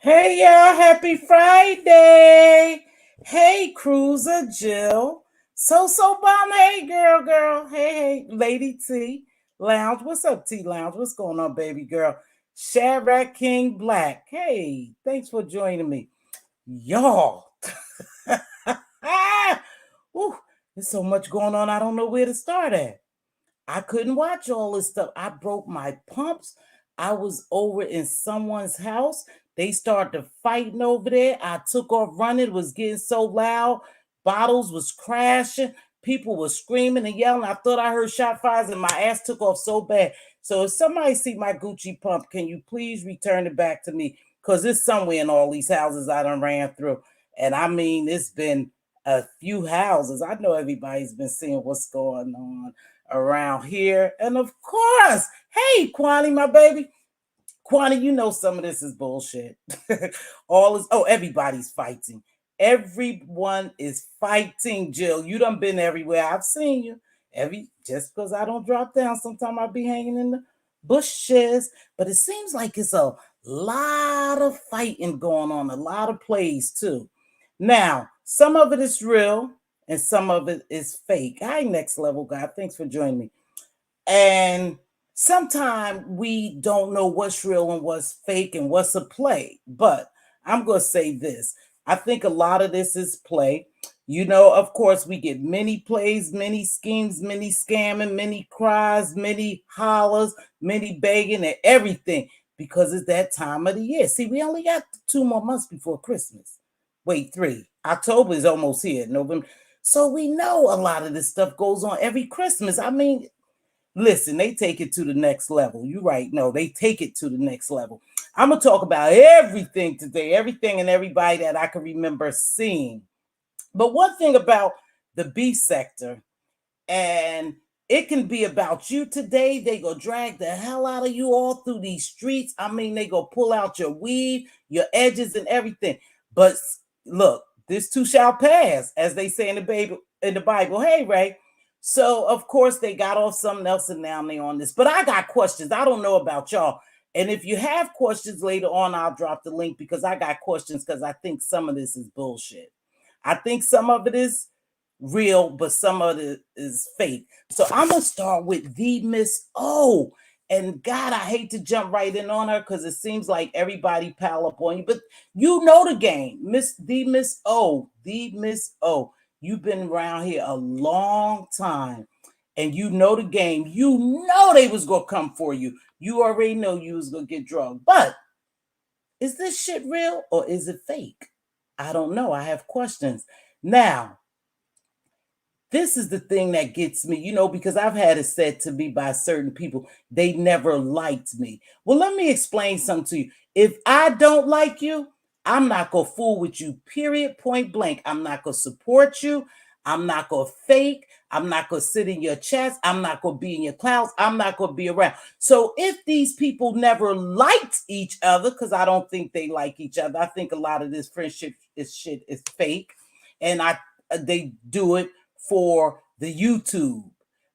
Hey y'all, happy Friday. Hey Cruiser Jill. So bomb. Hey girl. Hey, Lady T Lounge. What's up, T Lounge? What's going on, baby girl? Shadrack King Black. Hey, thanks for joining me. Y'all. Ooh, there's so much going on. I don't know where to start at. I couldn't watch all this stuff. I broke my pumps. I was over in someone's house. They started fighting over there. I took off running. It was getting so loud. Bottles was crashing. People were screaming and yelling. I thought I heard shot fires and my ass took off so bad. So if somebody see my Gucci pump, can you please return it back to me? Because it's somewhere in all these houses I done ran through. And I mean, it's been a few houses. I know everybody's been seeing what's going on around here. And of course, hey, Kwani, my baby. Kwani, you know some of this is bullshit. Everybody's fighting. Everyone is fighting, Jill. You done been everywhere. I've seen you. Just because I don't drop down, sometimes I'll be hanging in the bushes. But it seems like it's a lot of fighting going on, a lot of plays too. Now, some of it is real and some of it is fake. Hi, Next Level Guy. Thanks for joining me. And sometimes we don't know what's real and what's fake and what's a play. But I'm going to say this. I think a lot of this is play. You know, of course, we get many plays, many schemes, many scamming, many cries, many hollers, many begging and everything because it's that time of the year. See, we only got 2 more months before Christmas. Wait, 3. October is almost here, November. So we know a lot of this stuff goes on every Christmas. I mean, listen, they take it to the next level. You're right. No, they take it to the next level. I'm going to talk about everything today, everything and everybody that I can remember seeing. But one thing about the B sector, and it can be about you today. They go drag the hell out of you all through these streets. I mean, they go pull out your weave, your edges and everything. But look, this too shall pass, as they say in the Bible. Hey, Ray. So, of course, they got off something else and now they on this. But I got questions. I don't know about y'all. And if you have questions later on, I'll drop the link because I got questions because I think some of this is bullshit. I think some of it is real, but some of it is fake. So I'm going to start with the Miss O. And God, I hate to jump right in on her because it seems like everybody pile up on you. But you know the game. Miss O. You've been around here a long time. And you know the game. You know they was going to come for you. You already know you was going to get drugged. But is this shit real or is it fake? I don't know. I have questions. Now, this is the thing that gets me, you know, because I've had it said to me by certain people, they never liked me. Well, let me explain something to you. If I don't like you, I'm not going to fool with you, period, point blank. I'm not going to support you. I'm not going to fake. I'm not going to sit in your chest. I'm not going to be in your clouds. I'm not going to be around. So if these people never liked each other, because I don't think they like each other, I think a lot of this friendship is fake. And they do it for the YouTube.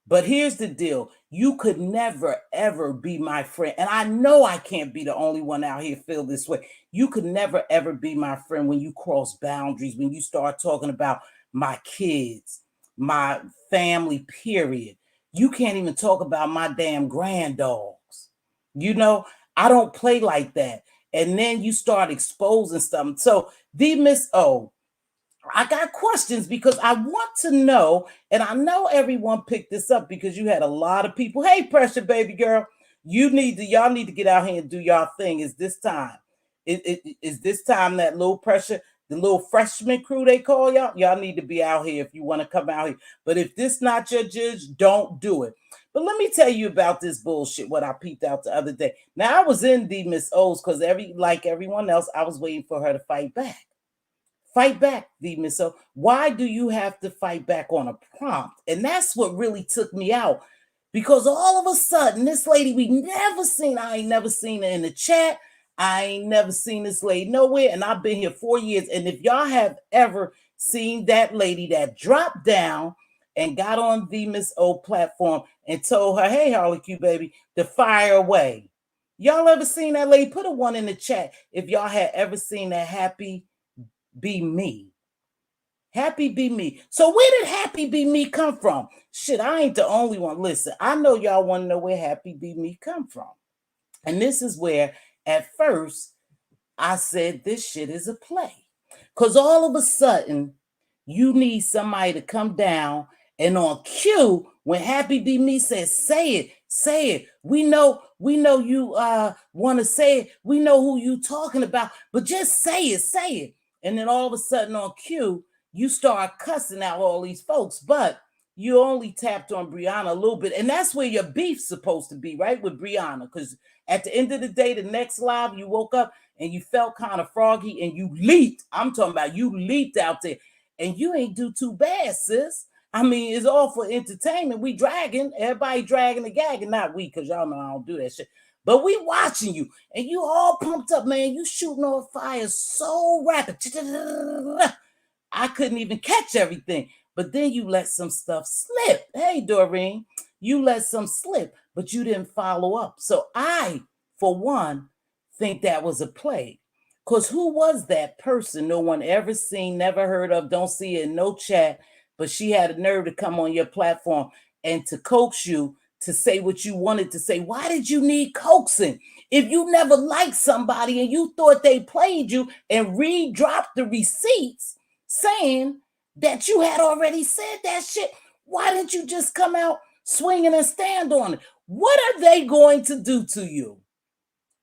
But here's the deal. You could never, ever be my friend. And I know I can't be the only one out here feel this way. You could never, ever be my friend when you cross boundaries, when you start talking about my kids, my family, period. You can't even talk about my damn grand dogs. You know, I don't play like that. And then you start exposing something. So the Miss O, I got questions because I want to know, and I know everyone picked this up because you had a lot of people. Hey, pressure, baby girl, y'all need to get out here and do y'all thing. Is this time? Is this time that little pressure, the little freshman crew they call y'all? Y'all need to be out here if you want to come out here. But if this not your judge, don't do it. But let me tell you about this bullshit. What I peeped out the other day. Now I was in the Miss O's because like everyone else, I was waiting for her to fight back. Fight back, demon. So why do you have to fight back on a prompt? And that's what really took me out. Because all of a sudden, this lady I ain't never seen her in the chat. I ain't never seen this lady nowhere. And I've been here 4 years. And if y'all have ever seen that lady that dropped down and got on the Miss O platform and told her, hey, Harley Q baby, to fire away. Y'all ever seen that lady? Put a one in the chat if y'all had ever seen that Happy Be Me. Happy Be Me. So where did Happy Be Me come from? Shit, I ain't the only one. Listen, I know y'all want to know where Happy Be Me come from. And this is where at first I said this shit is a play. Because all of a sudden, you need somebody to come down and on cue, when Happy Be Me says, say it. We know you want to say it. We know who you talking about, but just say it. And then all of a sudden on cue, you start cussing out all these folks, but you only tapped on Brianna a little bit. And that's where your beef's supposed to be, right? With Brianna. Because at the end of the day, the next live, you woke up and you felt kind of froggy and you leaped. I'm talking about you leaped out there and you ain't do too bad, sis. I mean, it's all for entertainment. We dragging, everybody dragging the gagging, not we, because y'all know I don't do that shit. But we watching you and you all pumped up, man. You shooting on fire so rapid. I couldn't even catch everything. But then you let some stuff slip. Hey, Doreen, you let some slip, but you didn't follow up. So I, for one, think that was a play. Because who was that person no one ever seen, never heard of, don't see it in no chat, but she had a nerve to come on your platform and to coax you to say what you wanted to say? Why did you need coaxing? If you never liked somebody and you thought they played you and re-dropped the receipts saying that you had already said that shit, why didn't you just come out swinging and stand on it? What are they going to do to you?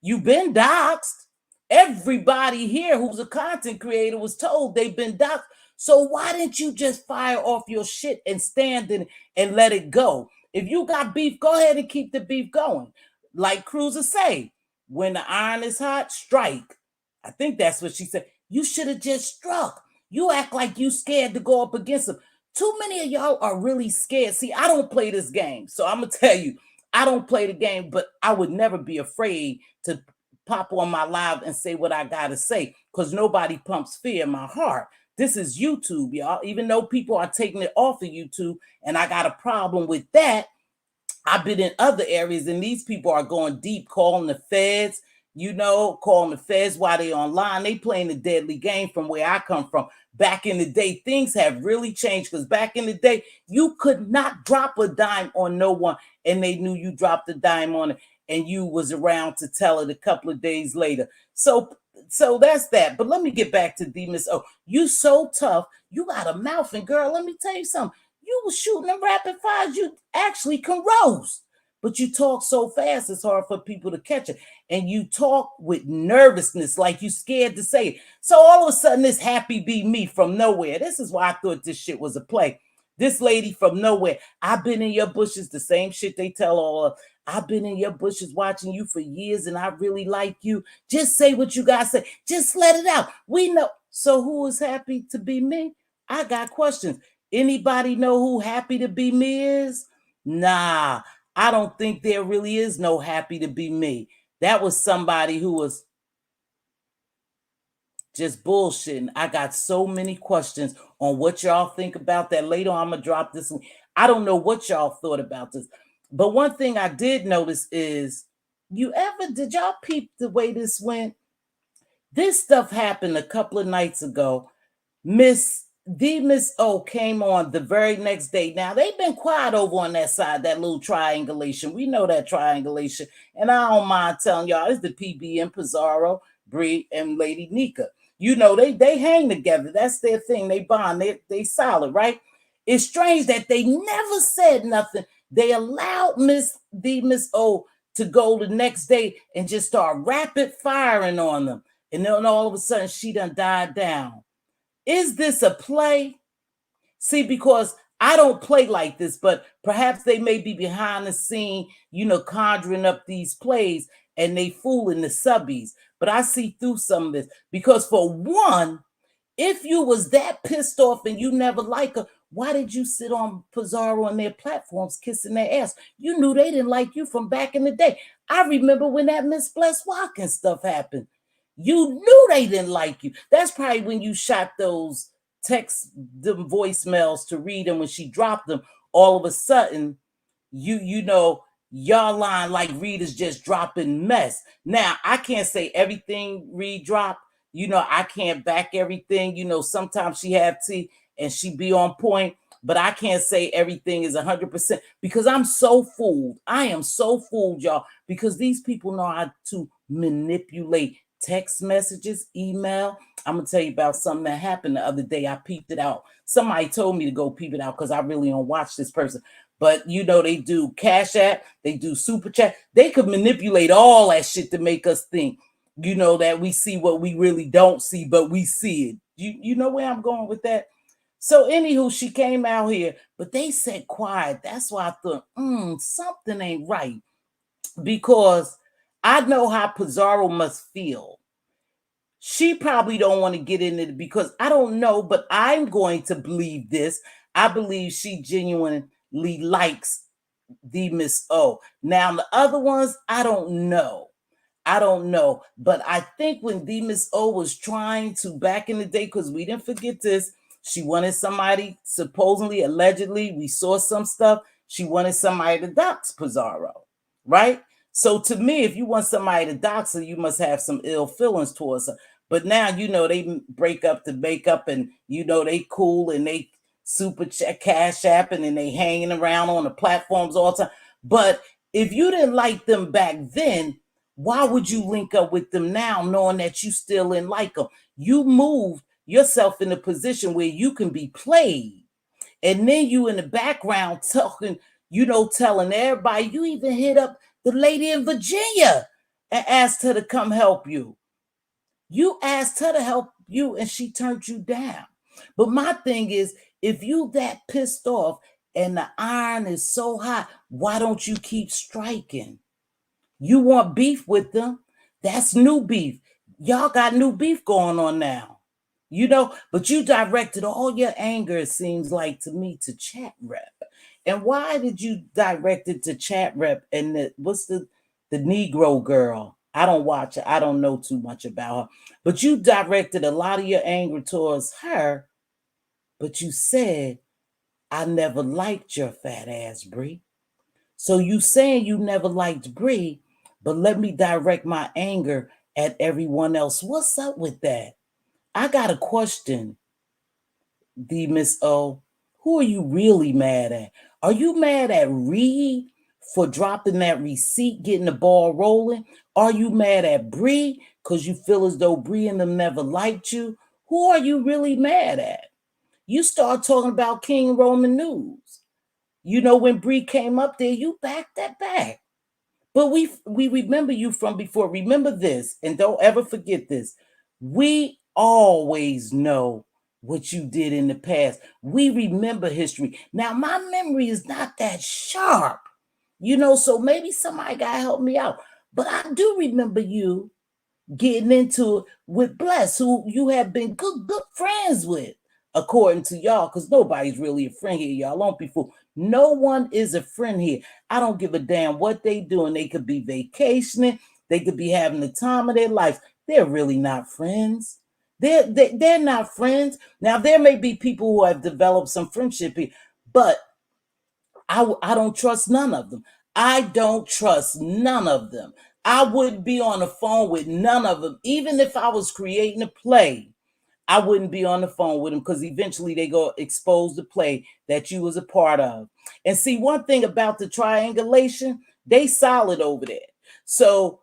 You've been doxxed. Everybody here who's a content creator was told they've been doxxed. So why didn't you just fire off your shit and stand in and let it go? If you got beef, go ahead and keep the beef going. Like Cruiser say, when the iron is hot, strike. I think that's what she said. You should have just struck. You act like you scared to go up against them. Too many of y'all are really scared. See, I don't play this game. So I'm going to tell you, I don't play the game, but I would never be afraid to pop on my live and say what I got to say because nobody pumps fear in my heart. This is YouTube, y'all. Even though people are taking it off of YouTube and I got a problem with that, I've been in other areas and these people are going deep, calling the feds, calling the feds while they online. They playing the deadly game from where I come from. Back in the day, things have really changed because back in the day, you could not drop a dime on no one and they knew you dropped a dime on it and you was around to tell it a couple of days later. So that's that. But let me get back to D Miss O. You so tough. You got a mouth, and girl, let me tell you something. You was shooting them rapid fires. You actually can roast. But you talk so fast, it's hard for people to catch it. And you talk with nervousness, like you scared to say it. So all of a sudden, this Happy Be Me from nowhere. This is why I thought this shit was a play. This lady from nowhere. I've been in your bushes, the same shit they tell all of. I've been in your bushes watching you for years and I really like you. Just say what you got to say. Just let it out. We know. So who is Happy to Be Me? I got questions. Anybody know who Happy to Be Me is? Nah, I don't think there really is no Happy to Be Me. That was somebody who was just bullshitting. I got so many questions on what y'all think about that. Later on, I'm going to drop this. I don't know what y'all thought about this, but one thing I did notice is, did y'all peep the way this went? This stuff happened a couple of nights ago. Miss O came on the very next day. Now they've been quiet over on that side, that little triangulation. We know that triangulation, and I don't mind telling y'all, it's the PBM, Pizarro, Bree, and Lady Nika. They hang together. That's their thing. They bond. They solid, right? It's strange that they never said nothing. They allowed Miss O to go the next day and just start rapid firing on them, and then all of a sudden she done died down. Is this a play? See, because I don't play like this, but perhaps they may be behind the scene, conjuring up these plays and they fooling the subbies. But I see through some of this because, for one, if you was that pissed off and you never like her, why did you sit on Pizarro and their platforms kissing their ass? You knew they didn't like you from back in the day. I remember when that Miss Bless Watkins stuff happened. You knew they didn't like you. That's probably when you shot those them voicemails to read them when she dropped them. All of a sudden, y'all line like readers just dropping mess. Now, I can't say everything Reed dropped. I can't back everything. Sometimes she have tea and she be on point, but I can't say everything is 100% because I'm so fooled. I am so fooled, y'all, because these people know how to manipulate text messages, email. I'm gonna tell you about something that happened the other day. I peeped it out. Somebody told me to go peep it out because I really don't watch this person. But they do Cash App, they do Super Chat. They could manipulate all that shit to make us think, that we see what we really don't see, but we see it. You know where I'm going with that? So anywho, she came out here, but they said quiet. That's why I thought, something ain't right. Because I know how Pizarro must feel. She probably don't want to get into it because I don't know, but I'm going to believe this. I believe she genuinely likes the Miss O. Now the other ones, I don't know. But I think when the Miss O was trying to back in the day, because we didn't forget this, she wanted somebody, supposedly, allegedly, we saw some stuff. She wanted somebody to dox Pizarro, right? So to me, if you want somebody to dox her, you must have some ill feelings towards her. But now, they break up to make up and, they cool and they super cash apping and they hanging around on the platforms all the time. But if you didn't like them back then, why would you link up with them now knowing that you still didn't like them? You moved yourself in a position where you can be played. And then you in the background talking, telling everybody. You even hit up the lady in Virginia and asked her to come help you. You asked her to help you and she turned you down. But my thing is, if you that pissed off and the iron is so hot, why don't you keep striking? You want beef with them. That's new beef. Y'all got new beef going on now. But you directed all your anger, it seems like to me, to Chat Rep. And why did you direct it to Chat Rep and what's the Negro girl? I don't watch it. I don't know too much about her. But you directed a lot of your anger towards her. But you said, I never liked your fat ass, Bree. So you saying you never liked Bree, but let me direct my anger at everyone else. What's up with that? I got a question, the Miss O. Who are you really mad at? Are you mad at Reed for dropping that receipt, getting the ball rolling? Are you mad at Bree because you feel as though Bree and them never liked you? Who are you really mad at? You start talking about King Roman News. When Bree came up there, you backed that back. But we remember you from before. Remember this, and don't ever forget this. We always know what you did in the past. We remember history. Now, my memory is not that sharp, so maybe somebody got to help me out. But I do remember you getting into it with Bless, who you have been good friends with, according to y'all, because nobody's really a friend here. Y'all don't be fooled. No one is a friend here. I don't give a damn what they doing. They could be vacationing. They could be having the time of their life. They're really not friends. They're not friends. Now, there may be people who have developed some friendship here, but I don't trust none of them. I don't trust none of them. I wouldn't be on the phone with none of them. Even if I was creating a play, I wouldn't be on the phone with them because eventually they go expose the play that you was a part of. And see, one thing about the triangulation, they solid over there. So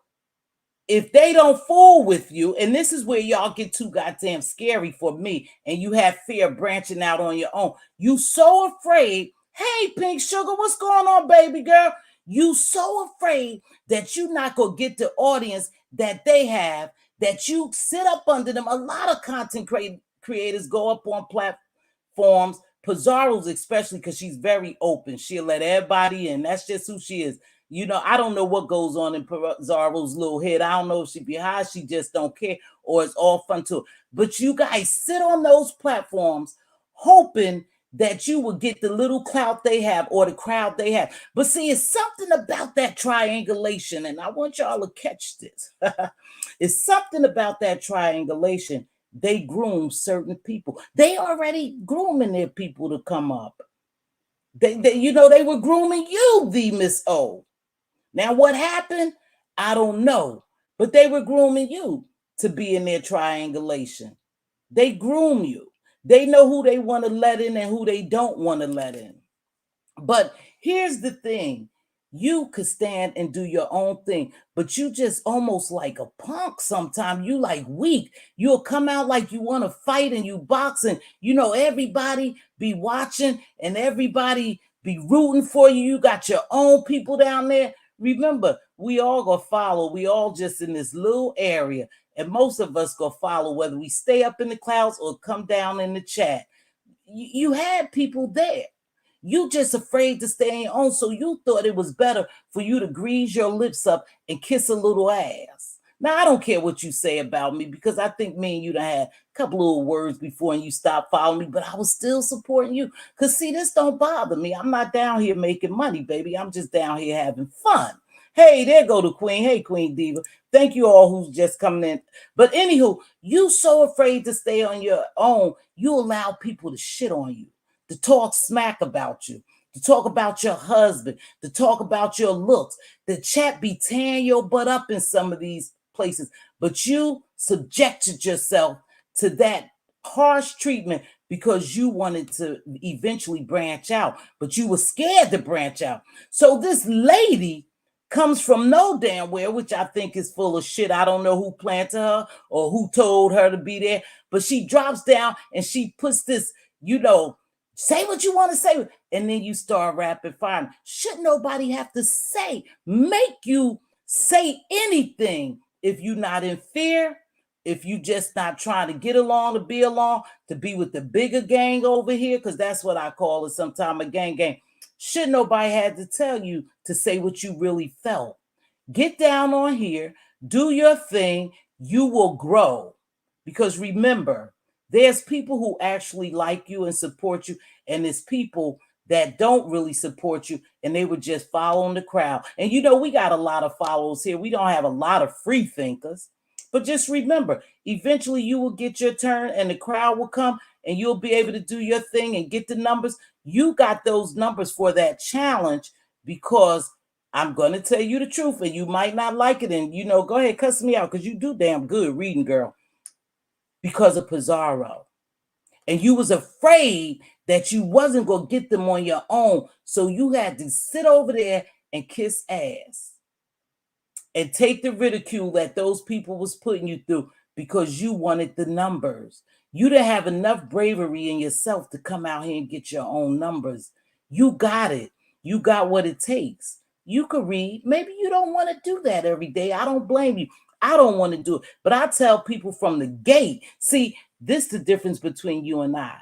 if they don't fool with you, and this is where y'all get too goddamn scary for me, and you have fear branching out on your own. You so afraid. Hey, Pink Sugar, what's going on, baby girl? You so afraid that you not gonna get the audience that they have, that you sit up under them. A lot of content creators go up on platforms, Pizarro's especially, because she's very open. She'll let everybody in. That's just who she is. You know, I don't know what goes on in Pizarro's little head. I don't know if she be high, she just don't care, or it's all fun too. But you guys sit on those platforms hoping that you will get the little clout they have or the crowd they have. But see, it's something about that triangulation, and I want y'all to catch this. It's something about that triangulation. They groom certain people. They already grooming their people to come up. They they were grooming you, the Miss O. Now, what happened? I don't know. But they were grooming you to be in their triangulation. They groom you. They know who they want to let in and who they don't want to let in. But here's the thing. You could stand and do your own thing, but you just almost like a punk sometimes. You like weak. You'll come out like you want to fight and you boxing. You know, everybody be watching and everybody be rooting for you. You got your own people down there. Remember, we all gonna follow. We all just in this little area. And most of us gonna follow whether we stay up in the clouds or come down in the chat. You had people there. You just afraid to stay on your own. So you thought it was better for you to grease your lips up and kiss a little ass. Now, I don't care what you say about me because I think me and you done had a couple little words before and you stopped following me, but I was still supporting you. Because see, this don't bother me. I'm not down here making money, baby. I'm just down here having fun. Hey, there go the Queen. Hey, Queen Diva. Thank you all who's just coming in. But anywho, you so afraid to stay on your own, you allow people to shit on you, to talk smack about you, to talk about your husband, to talk about your looks. The chat be tearing your butt up in some of these places, but you subjected yourself to that harsh treatment because you wanted to eventually branch out, but you were scared to branch out. So this lady comes from no damn where, which I think is full of shit. I don't know who planted her or who told her to be there, but she drops down and she puts this, say what you want to say, and then you start rapid firing. Should nobody have to make you say anything if you're not in fear, if you just not trying to get along to be with the bigger gang over here, because that's what I call it sometimes, a gang. Should nobody have to tell you to say what you really felt. Get down on here, do your thing, you will grow. Because remember, there's people who actually like you and support you, and there's people that don't really support you, and they were just following the crowd. And we got a lot of followers here. We don't have a lot of free thinkers. But just remember, eventually you will get your turn and the crowd will come and you'll be able to do your thing and get the numbers. You got those numbers for that challenge because I'm going to tell you the truth and you might not like it. And, go ahead, cuss me out because you do damn good reading, girl, because of Pizarro. And you was afraid that you wasn't going to get them on your own. So you had to sit over there and kiss ass and take the ridicule that those people was putting you through because you wanted the numbers. You didn't have enough bravery in yourself to come out here and get your own numbers. You got it. You got what it takes. You could read. Maybe you don't want to do that every day. I don't blame you. I don't want to do it. But I tell people from the gate, see, this is the difference between you and I.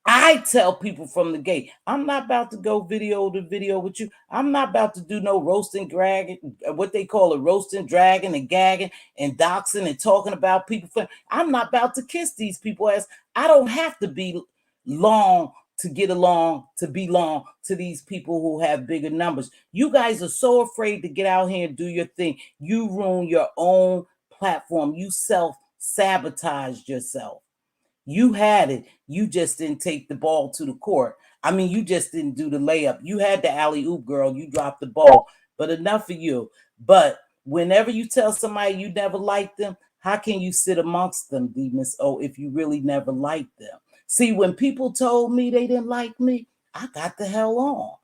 I tell people from the gate, I'm not about to go video to video with you. I'm not about to do no roasting, dragging, what they call it, roasting, dragging, and gagging, and doxing, and talking about people. I'm not about to kiss these people ass. I don't have to be long to get along, to be long to these people who have bigger numbers. You guys are so afraid to get out here and do your thing. You ruin your own platform. You self-sabotaged yourself. You had it. You just didn't take the ball to the court. I mean, you just didn't do the layup. You had the alley oop, girl. You dropped the ball. But enough of you. But whenever you tell somebody you never liked them, how can you sit amongst them, Miss O, if you really never liked them? See, when people told me they didn't like me, I got the hell on.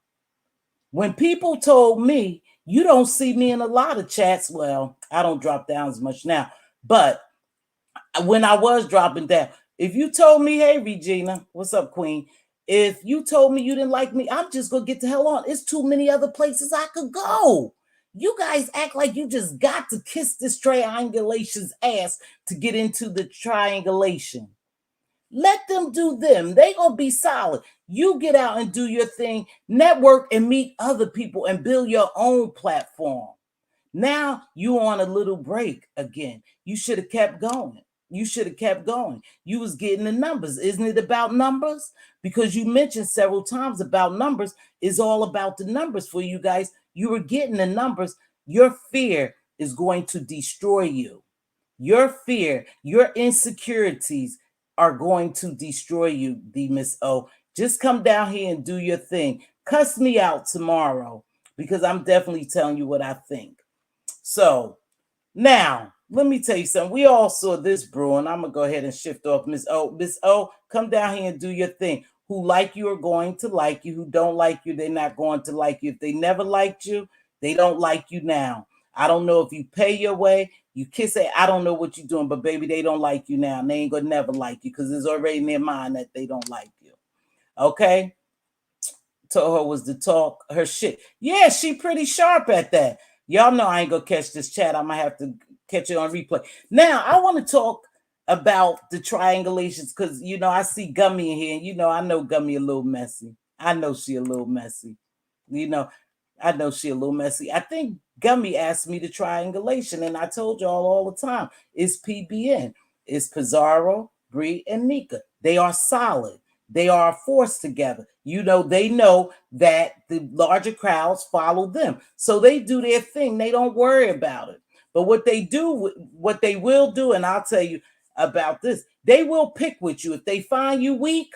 When people told me, you don't see me in a lot of chats. Well, I don't drop down as much now. But when I was dropping down, if you told me, hey, Regina, what's up, Queen? If you told me you didn't like me, I'm just going to get the hell on. It's too many other places I could go. You guys act like you just got to kiss this triangulation's ass to get into the triangulation. Let them do them. They gonna be solid. You get out and do your thing, network and meet other people and build your own platform. Now you on a little break again. You should have kept going. You should have kept going. You was getting the numbers. Isn't it about numbers? Because you mentioned several times about numbers. It's all about the numbers for you guys. You were getting the numbers. Your fear is going to destroy you. Your fear, your insecurities are going to destroy you, Miss O. Just come down here and do your thing. Cuss me out tomorrow because I'm definitely telling you what I think. So now, let me tell you something. We all saw this brewing. I'm gonna go ahead and shift off Miss O. Miss O, come down here and do your thing. Who like you are going to like you. Who don't like you, they're not going to like you. If they never liked you, they don't like you now. I don't know if you pay your way, you kiss it. I don't know what you're doing, but baby, they don't like you now. And they ain't gonna never like you because it's already in their mind that they don't like you. Okay? Told her was to talk her shit. Yeah, she pretty sharp at that. Y'all know I ain't gonna catch this chat. I might have to catch it on replay. Now I want to talk about the triangulations because I see Gummy in here, and I know Gummy a little messy. I know she a little messy. I know she a little messy. I think Gummy asked me the triangulation, and I told y'all all the time. It's PBN. It's Pizarro, Bree, and Nika. They are solid. They are a force together. They know that the larger crowds follow them. So they do their thing. They don't worry about it. But what they will do, and I'll tell you about this, they will pick with you. If they find you weak,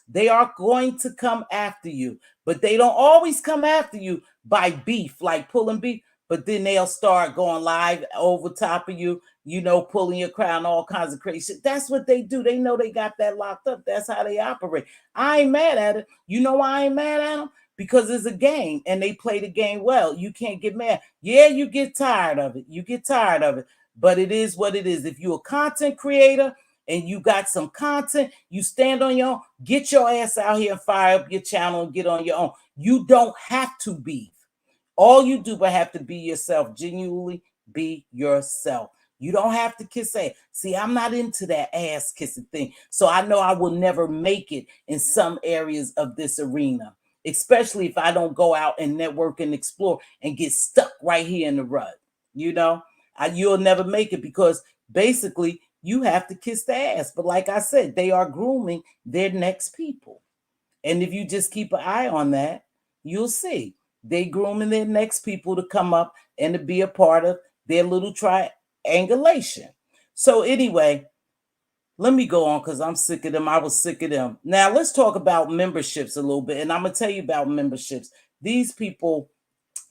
they are going to come after you. But they don't always come after you by beef, like pulling beef. But then they'll start going live over top of you, pulling your crown, all kinds of crazy shit. That's what they do. They know they got that locked up. That's how they operate. I ain't mad at it. You know why I ain't mad at them? Because it's a game and they play the game well. You can't get mad. Yeah, you get tired of it. You get tired of it. But it is what it is. If you're a content creator and you got some content, you stand on your own, get your ass out here and fire up your channel and get on your own. You don't have to be. All you do but have to be yourself. Genuinely be yourself. You don't have to kiss ass. See, I'm not into that ass kissing thing. So I know I will never make it in some areas of this arena, especially if I don't go out and network and explore and get stuck right here in the rut. You'll never make it because basically you have to kiss the ass. But like I said, they are grooming their next people. And if you just keep an eye on that, you'll see. They grooming their next people to come up and to be a part of their little triangulation. So anyway, let me go on because I'm sick of them. I was sick of them. Now let's talk about memberships a little bit. And I'm going to tell you about memberships. These people,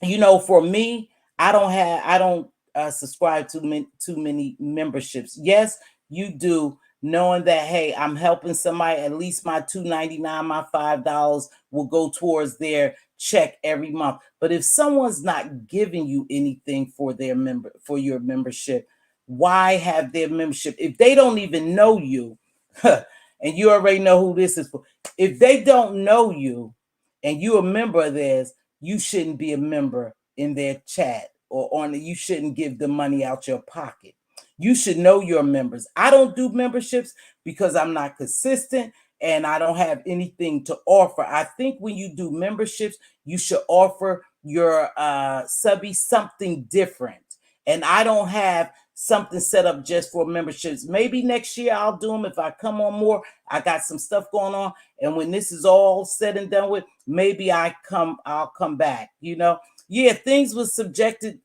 for me, I don't subscribe to too many memberships. Yes, you do, knowing that, hey, I'm helping somebody, at least my $2.99, my $5 will go towards their check every month. But if someone's not giving you anything for your membership, why have their membership? If they don't even know you, and you already know who this is for, if they don't know you and you're a member of theirs, you shouldn't be a member in their chat you shouldn't give the money out your pocket. You should know your members. I don't do memberships because I'm not consistent and I don't have anything to offer. I think when you do memberships, you should offer your subby something different. And I don't have something set up just for memberships. Maybe next year I'll do them if I come on more. I got some stuff going on. And when this is all said and done with, maybe I'll come back, Yeah, things was subjected,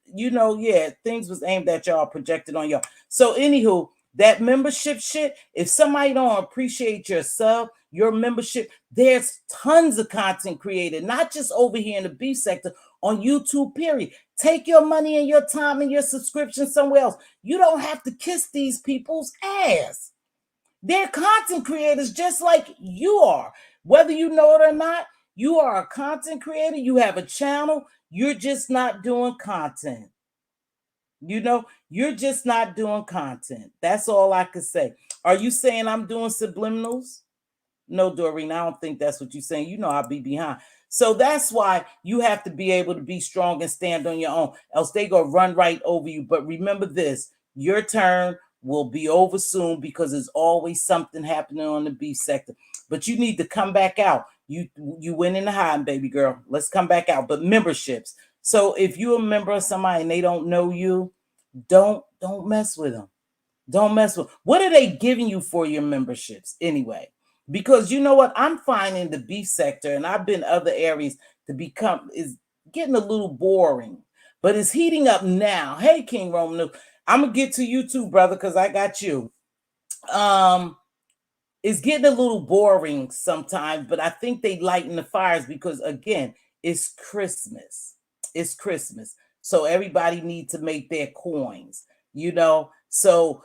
things was aimed at y'all, projected on y'all. So anywho, That membership shit, if somebody don't appreciate your sub, your membership, there's tons of content created, not just over here in the beef sector, on YouTube, period. Take your money and your time and your subscription somewhere else. You don't have to kiss these people's ass. They're content creators just like you are. Whether you know it or not, you are a content creator. You have a channel. You're just not doing content. You're just not doing content. That's all I could say. Are you saying I'm doing subliminals? No, Doreen, I don't think that's what you're saying. You know I'll be behind. So that's why you have to be able to be strong and stand on your own, else they go run right over you. But remember this, your turn will be over soon because there's always something happening on the beef sector. But you need to come back out. You went in the hiding, baby girl. Let's come back out. But memberships. So if you're a member of somebody and they don't know you, don't mess with them. Don't mess with. What are they giving you for your memberships anyway? Because you know what? I'm finding the beef sector, and I've been other areas is getting a little boring, but it's heating up now. Hey, King Roman, I'm gonna get to you too, brother, because I got you. It's getting a little boring sometimes, but I think they lighten the fires because again, it's Christmas. It's Christmas. So everybody needs to make their coins, So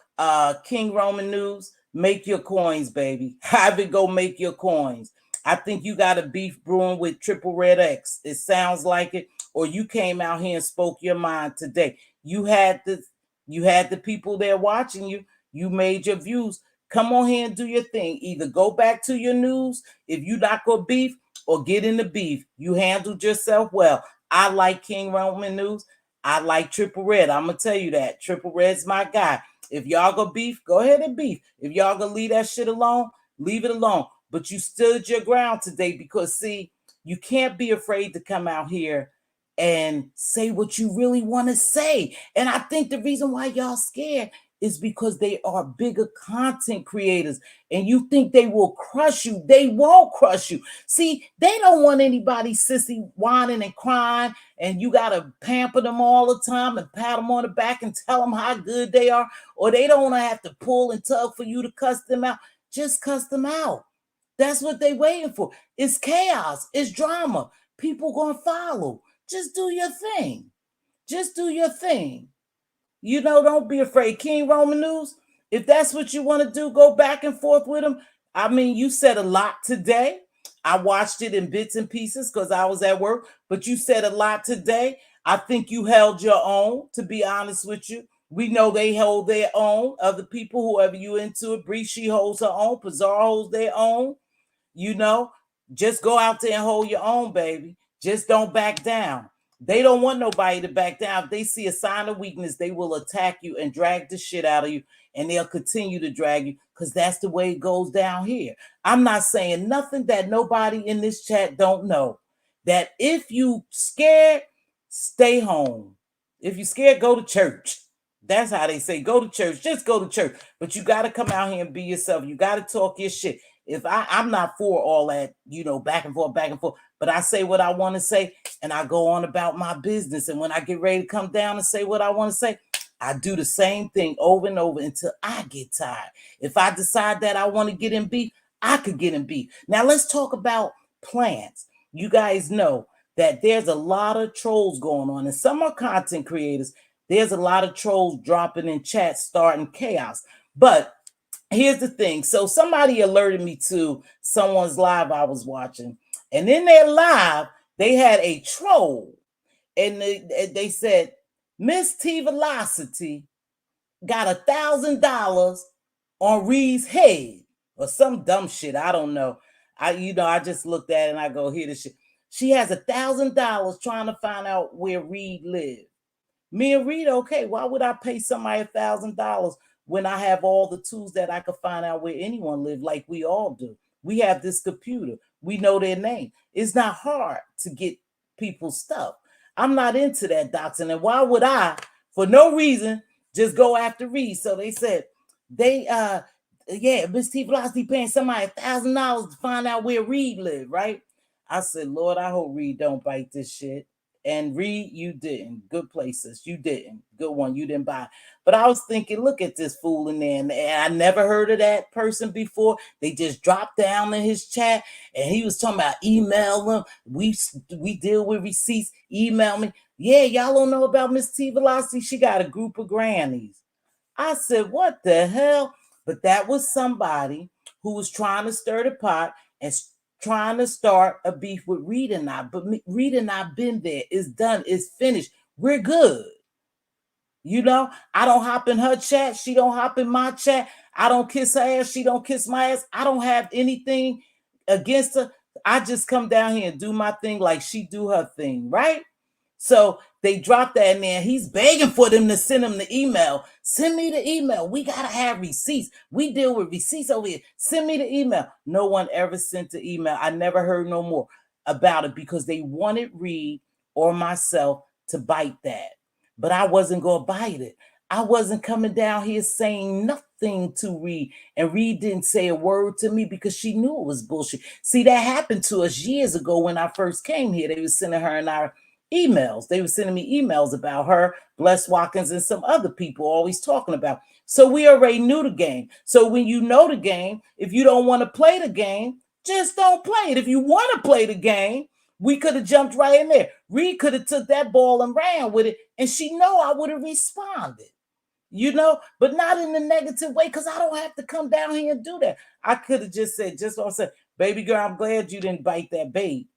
King Roman News, make your coins, baby. Have it go make your coins. I think you got a beef brewing with Triple Red X. It sounds like it. Or you came out here and spoke your mind today. You had the people there watching you. You made your views. Come on here and do your thing. Either go back to your news if you not go beef, or get in the beef. You handled yourself well. I like King Roman News. I like Triple Red. I'm gonna tell you that. Triple Red's my guy. If y'all go beef, go ahead and beef. If y'all gonna leave that shit alone, leave it alone. But you stood your ground today because see, you can't be afraid to come out here and say what you really want to say. And I think the reason why y'all scared is because they are bigger content creators and you think they will crush you. They won't crush you. See, they don't want anybody sissy whining and crying and you got to pamper them all the time and pat them on the back and tell them how good they are, or they don't want to have to pull and tug for you to cuss them out. Just cuss them out. That's what they waiting for. It's chaos. It's drama. People gonna follow. Just do your thing. Just do your thing. Don't be afraid. King Roman News, if that's what you want to do, go back and forth with him. I mean, you said a lot today. I watched it in bits and pieces because I was at work, but you said a lot today. I think you held your own, to be honest with you. We know they hold their own. Other people, whoever you into it, Bree, she holds her own. Pizarro holds their own. Just go out there and hold your own, baby. Just don't back down. They don't want nobody to back down. If they see a sign of weakness, they will attack you and drag the shit out of you, and they'll continue to drag you because that's the way it goes down here. I'm not saying nothing that nobody in this chat don't know. That if you scared, stay home. If you scared, go to church. That's how they say, go to church. Just go to church. But you got to come out here and be yourself. You got to talk your shit. If I'm not for all that, back and forth, but I say what I want to say and I go on about my business. And when I get ready to come down and say what I want to say, I do the same thing over and over until I get tired. If I decide that I want to get in beef, I could get in beef. Now let's talk about plants. You guys know that there's a lot of trolls going on, and some are content creators. There's a lot of trolls dropping in chat, starting chaos. But here's the thing. So somebody alerted me to someone's live I was watching. And in their live, they had a troll. And they said, Mz.Teavalocity got $1,000 on Reed's head. Or some dumb shit. I don't know. I just looked at it and I go, here this shit. She has $1,000 trying to find out where Reed lived. Me and Reed, okay, why would I pay somebody $1,000 when I have all the tools that I could find out where anyone live, like we all do? We have this computer. We know their name. It's not hard to get people's stuff. I'm not into that doxing. And why would I, for no reason, just go after Reed? So they said, Mz.Teavalocity paying somebody $1,000 to find out where Reed lived, right? I said, Lord, I hope Reed don't bite this shit. And Reed, you didn't. Good places. You didn't. Good one. You didn't buy. But I was thinking, look at this fool in there. And I never heard of that person before. They just dropped down in his chat and he was talking about email them. We deal with receipts. Email me. Yeah, y'all don't know about Mz.Teavalocity. She got a group of grannies. I said, what the hell? But that was somebody who was trying to stir the pot and trying to start a beef with Reed and I. But Reed and I been there. It's done. It's finished. We're good. You know, I don't hop in her chat. She don't hop in my chat. I don't kiss her ass. She don't kiss my ass. I don't have anything against her. I just come down here and do my thing like she do her thing, right? So they dropped that in there. He's begging for them to send him the email. Send me the email. We got to have receipts. We deal with receipts over here. Send me the email. No one ever sent the email. I never heard no more about it because they wanted Reed or myself to bite that. But I wasn't going to bite it. I wasn't coming down here saying nothing to Reed. And Reed didn't say a word to me because she knew it was bullshit. See, that happened to us years ago when I first came here. They were sending her and our emails. They were sending me emails about her, Bless Watkins, and some other people always talking about. So we already knew the game. So when you know the game, if you don't want to play the game, just don't play it. If you want to play the game, we could have jumped right in there. Reed could have took that ball and ran with it, and she know I would have responded, you know, but not in the negative way because I don't have to come down here and do that. I could have just said, just what I said, baby girl, I'm glad you didn't bite that bait.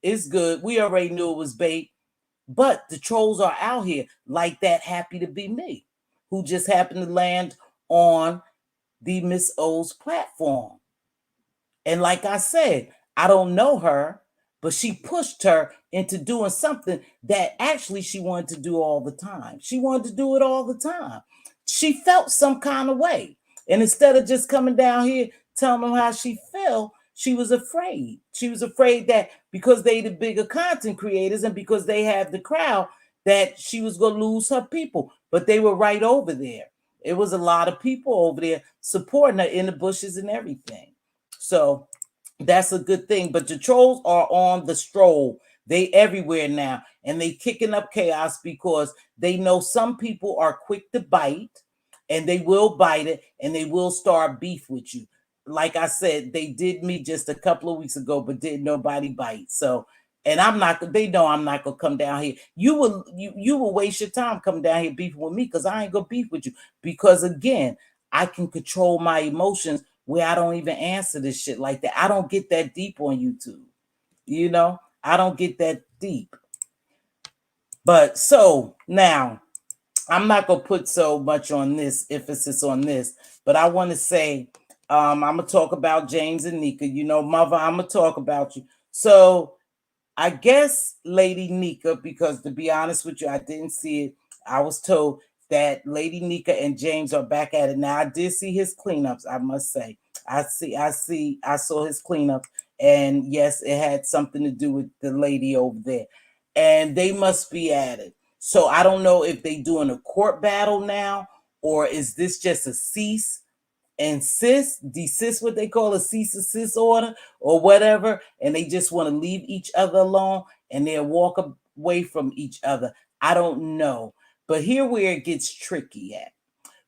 It's good. We already knew it was bait. But the trolls are out here like that happy to be me, who just happened to land on the Miss O's platform. And like I said, I don't know her, but she pushed her into doing something that actually she wanted to do all the time. She wanted to do it all the time. She felt some kind of way. And instead of just coming down here telling them how she felt, she was afraid. She was afraid that because they the bigger content creators and because they have the crowd, that she was going to lose her people. But they were right over there. It was a lot of people over there supporting her in the bushes and everything. So that's a good thing. But the trolls are on the stroll. They everywhere now. And they kicking up chaos because they know some people are quick to bite and they will bite it and they will start beef with you. Like I said, they did me just a couple of weeks ago, but did nobody bite. So, and I'm not, they know I'm not gonna come down here. You will waste your time coming down here beefing with me because I ain't gonna beef with you. Because again, I can control my emotions where I don't even answer this shit like that. I don't get that deep on YouTube. You know, I don't get that deep. But so now I'm not gonna put so much on this emphasis on this, but I want to say I'm gonna talk about James and Nika. You know, mother, I'm gonna talk about you. So I guess Lady Nika, because to be honest with you, I didn't see it. I was told that Lady Nika and James are back at it. Now I did see his cleanups, I must say. I saw his cleanup, and yes, it had something to do with the lady over there. And they must be at it. So I don't know if they doing a court battle now, or is this just a cease and desist, what they call a cease and desist order or whatever, and they just want to leave each other alone and they'll walk away from each other. I don't know. But here where it gets tricky at.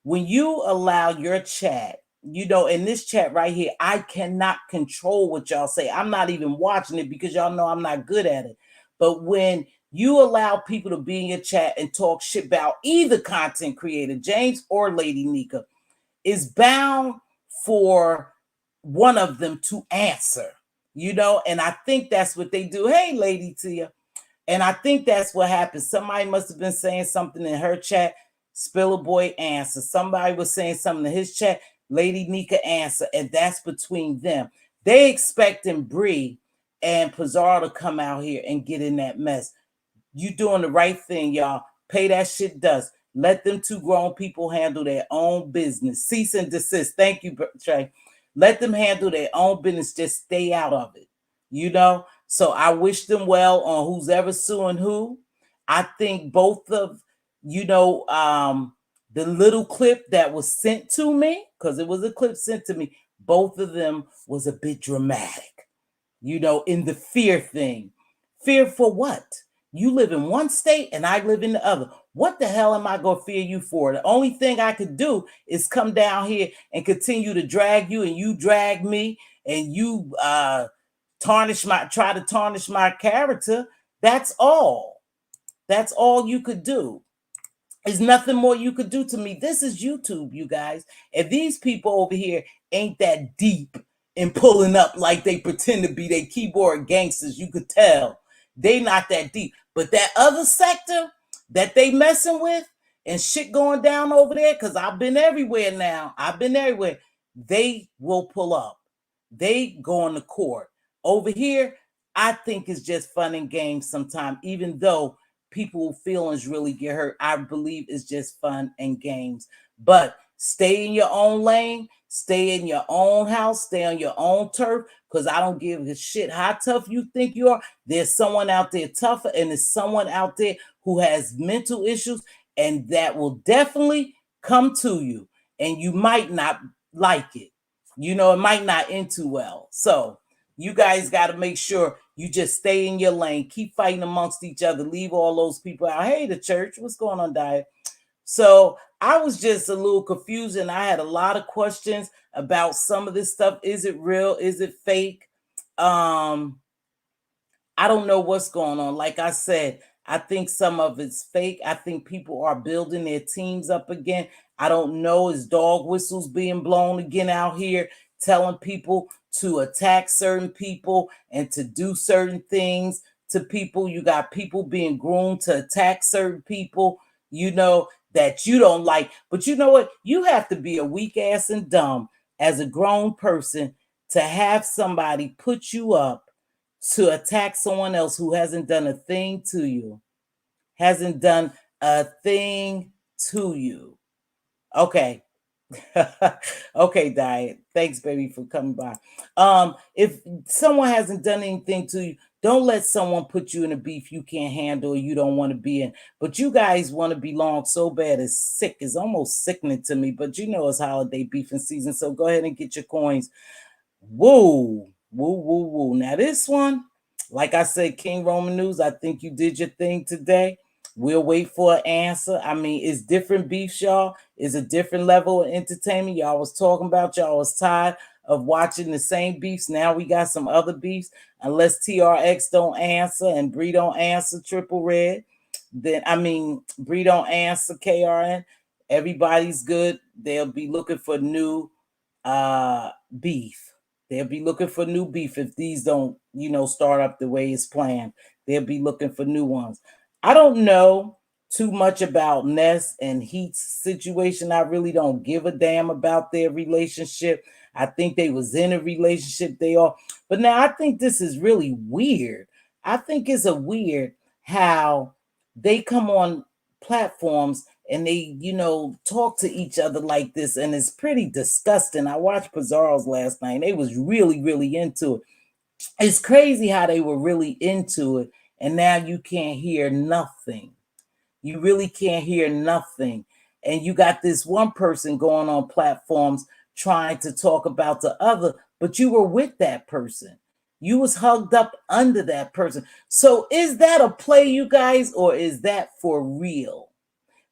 When you allow your chat, you know, in this chat right here, I cannot control what y'all say. I'm not even watching it because y'all know I'm not good at it. But when you allow people to be in your chat and talk shit about either content creator, James or Lady Nika, is bound for one of them to answer, you know, and I think that's what they do. Hey, Lady Tia. And I think that's what happened. Somebody must have been saying something in her chat. Spiller Boy answer. Somebody was saying something in his chat. Lady Nika answer. And that's between them. They expecting Bree and Pizarro to come out here and get in that mess. You doing the right thing, y'all. Pay that shit dust. Let them two grown people handle their own business. Cease and desist. Thank you, Trey. Let them handle their own business. Just stay out of it. You know? So I wish them well on who's ever suing who. I think both of, you know, the little clip that was sent to me, because it was a clip sent to me, both of them was a bit dramatic, you know, in the fear thing. Fear for what? You live in one state and I live in the other. What the hell am I going to fear you for? The only thing I could do is come down here and continue to drag you, and you drag me, and you try to tarnish my character. That's all. That's all you could do. There's nothing more you could do to me. This is YouTube, you guys. And these people over here ain't that deep in pulling up like they pretend to be. They keyboard gangsters, you could tell. They not that deep. But that other sector that they messing with and shit going down over there, because I've been everywhere now. I've been everywhere. They will pull up. They go on the court. Over here, I think it's just fun and games sometimes, even though people's feelings really get hurt. I believe it's just fun and games. But stay in your own lane, stay in your own house, stay on your own turf, because I don't give a shit how tough you think you are. There's someone out there tougher, and there's someone out there who has mental issues, and that will definitely come to you, and you might not like it. It might not end too well. So you guys got to make sure you just stay in your lane. Keep fighting amongst each other. Leave all those people out. Hey, the church, what's going on, Diet? So I was just a little confused, and I had a lot of questions about some of this stuff. Is it real? Is it fake? I don't know what's going on. Like I said, I think some of it's fake. I think people are building their teams up again. I don't know. Is dog whistles being blown again out here, telling people to attack certain people and to do certain things to people? You got people being groomed to attack certain people, that you don't like. But you know what? You have to be a weak ass and dumb as a grown person to have somebody put you up to attack someone else who hasn't done a thing to you. Hasn't done a thing to you. Okay. Okay, Diet. Thanks, baby, for coming by. If someone hasn't done anything to you, don't let someone put you in a beef you can't handle or you don't want to be in. But you guys want to belong so bad, it's sick. It's almost sickening to me. But it's holiday beefing season, so go ahead and get your coins. Woo, woo, woo, woo. Now this one, like I said, King Roman News, I think you did your thing today. We'll wait for an answer. I mean, it's different beefs, y'all. It's a different level of entertainment. Y'all was talking about, y'all was tired of watching the same beefs. Now we got some other beefs. Unless TRX don't answer and Bree don't answer Triple Red, Bree don't answer KRN. Everybody's good. They'll be looking for new beef. They'll be looking for new beef if these don't, start up the way it's planned. They'll be looking for new ones. I don't know too much about Ness and Heat's situation. I really don't give a damn about their relationship. I think they was in a relationship, but now I think this is really weird. I think it's weird how they come on platforms and they, talk to each other like this, and it's pretty disgusting. I watched Pizarro's last night, and they was really, really into it. It's crazy how they were really into it, and now you can't hear nothing. You really can't hear nothing. And you got this one person going on platforms trying to talk about the other, but you were with that person. You was hugged up under that person. So is that a play, you guys, or is that for real?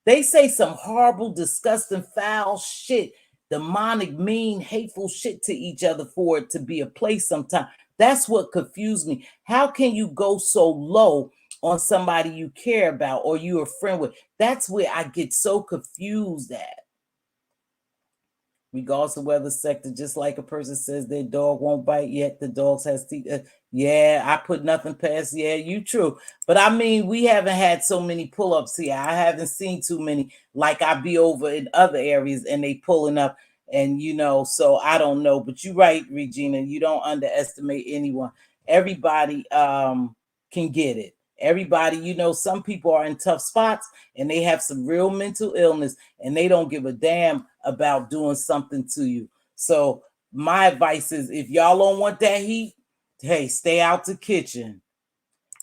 They say some horrible, disgusting, foul shit, demonic, mean, hateful shit to each other for it to be a play sometimes. That's what confused me. How can you go so low on somebody you care about or you're a friend with? That's where I get so confused at. Regardless of whether sector, just like a person says their dog won't bite yet, the dogs has teeth. Yeah, I put nothing past. Yeah, you true. But I mean, we haven't had so many pull-ups here. I haven't seen too many. Like I be over in other areas and they pulling up, and so I don't know. But you're right, Regina. You don't underestimate anyone. Everybody can get it. Everybody, some people are in tough spots and they have some real mental illness and they don't give a damn about doing something to you. So my advice is, if y'all don't want that heat, hey, stay out the kitchen.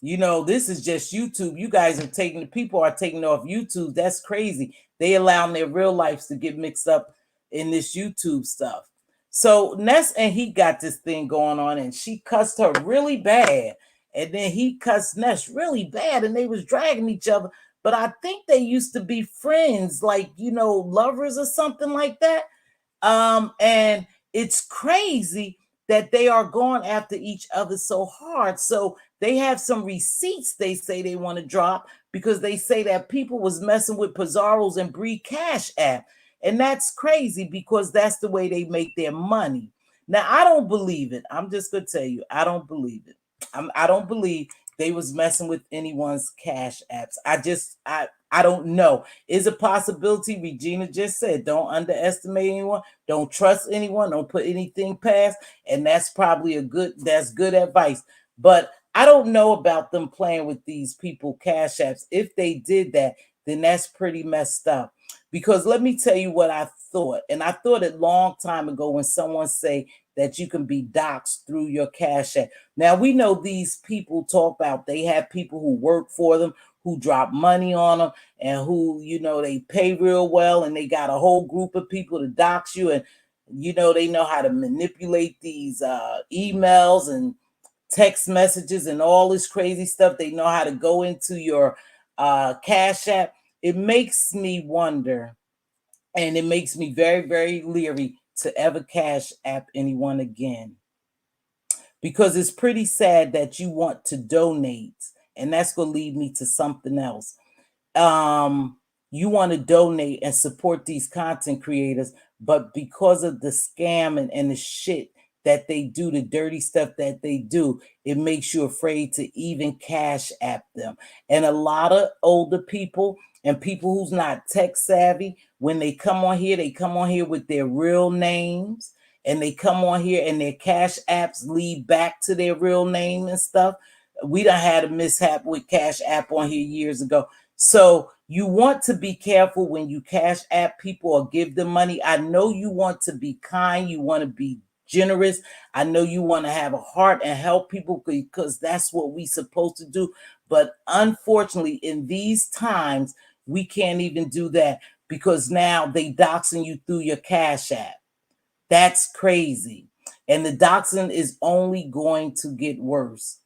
This is just YouTube. You guys people are taking off YouTube. That's crazy. They allowing their real lives to get mixed up in this YouTube stuff. So Ness and he got this thing going on, and she cussed her really bad. and then he cussed Ness really bad, and they was dragging each other. But I think they used to be friends, like, lovers or something like that. And it's crazy that they are going after each other so hard. So they have some receipts they say they want to drop, because they say that people was messing with Pizarro's and Bree Cash app. And that's crazy, because that's the way they make their money. Now, I don't believe it. I'm just going to tell you, I don't believe it. I don't believe they was messing with anyone's cash apps. I don't know. Is a possibility. Regina just said, don't underestimate anyone, don't trust anyone, don't put anything past. And that's probably that's good advice. But I don't know about them playing with these people cash apps. If they did that, then that's pretty messed up. Because let me tell you what I thought. And I thought it long time ago when someone say that you can be doxxed through your cash app. Now, we know these people talk about, they have people who work for them, who drop money on them, and who, they pay real well, and they got a whole group of people to dox you. And, they know how to manipulate these emails and text messages and all this crazy stuff. They know how to go into your cash app. It makes me wonder, and it makes me very, very leery to ever cash app anyone again, because it's pretty sad that you want to donate, and that's going to lead me to something else. You want to donate and support these content creators, but because of the scam and the shit that they do, the dirty stuff that they do, it makes you afraid to even cash app them. And a lot of older people and people who's not tech savvy, when they come on here, they come on here with their real names, and they come on here and their cash apps lead back to their real name and stuff. We done had a mishap with Cash App on here years ago. So you want to be careful when you cash app people or give them money. I know you want to be kind. You want to be generous. I know you want to have a heart and help people, because that's what we supposed to do. But unfortunately, in these times, we can't even do that, because now they doxing you through your cash app. That's crazy. And the doxing is only going to get worse.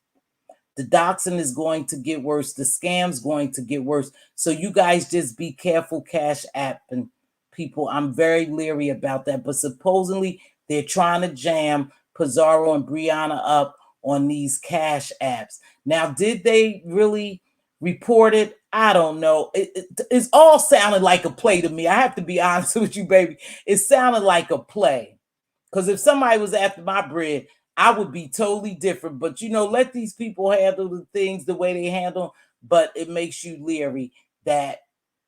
The doxing is going to get worse. The scam's going to get worse. So you guys just be careful, cash app and people. I'm very leery about that. But supposedly they're trying to jam Pizarro and Brianna up on these cash apps. Now, did they really report it? I don't know. It's all sounded like a play to me. I have to be honest with you, baby. It sounded like a play. Because if somebody was after my bread, I would be totally different. But, let these people handle the things the way they handle. But it makes you leery that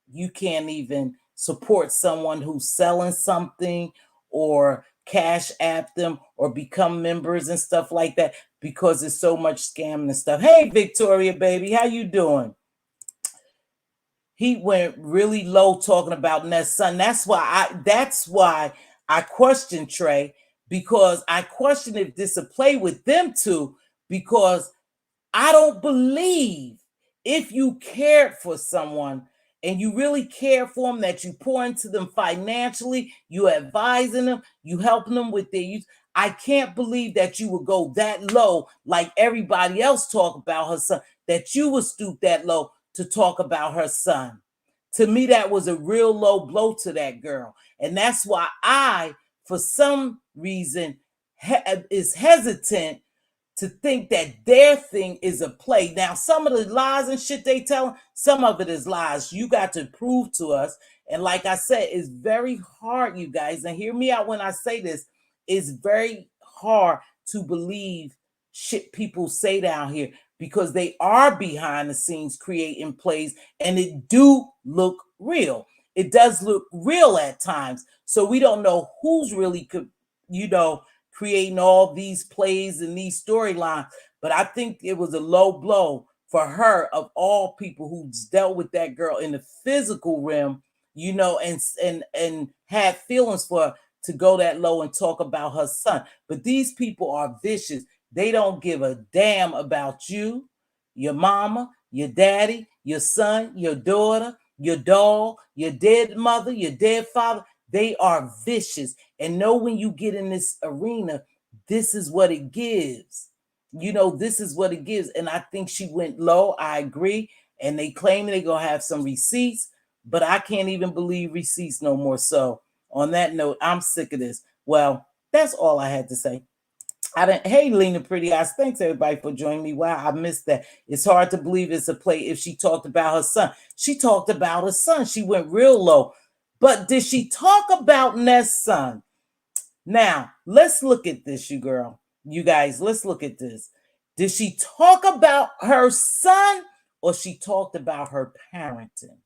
you can't even support someone who's selling something, or cash app them, or become members and stuff like that, because there's so much scamming and stuff. Hey, Victoria, baby, how you doing? He went really low talking about Ness' son. That's why I question Trey, because I question if this a play with them two, because I don't believe, if you cared for someone and you really care for them, that you pour into them financially, you advising them, you helping them with their use. I can't believe that you would go that low, like everybody else talk about her son, that you would stoop that low to talk about her son. To me, that was a real low blow to that girl. And that's why I, for some reason, is hesitant to think that their thing is a play. Now, some of the lies and shit they tell, some of it is lies. You got to prove to us. And like I said, it's very hard, you guys, and hear me out when I say this, it's very hard to believe shit people say down here, because they are behind the scenes creating plays, and it do look real. It does look real at times. So we don't know who's really, creating all these plays and these storylines. But I think it was a low blow for her, of all people, who's dealt with that girl in the physical realm, and had feelings for her, to go that low and talk about her son. But these people are vicious. They don't give a damn about you, your mama, your daddy, your son, your daughter, your dog, your dead mother, your dead father. They are vicious. And know when you get in this arena, this is what it gives. this is what it gives. And I think she went low. I agree. And they claim they're going to have some receipts, but I can't even believe receipts no more. So on that note, I'm sick of this. Well, that's all I had to say. Hey, Lena Pretty Eyes, thanks everybody for joining me. Wow, I missed that. It's hard to believe it's a play if she talked about her son. She talked about her son. She went real low. But did she talk about Ness' son? Now, let's look at this, you guys, let's look at this. Did she talk about her son or she talked about her parenting?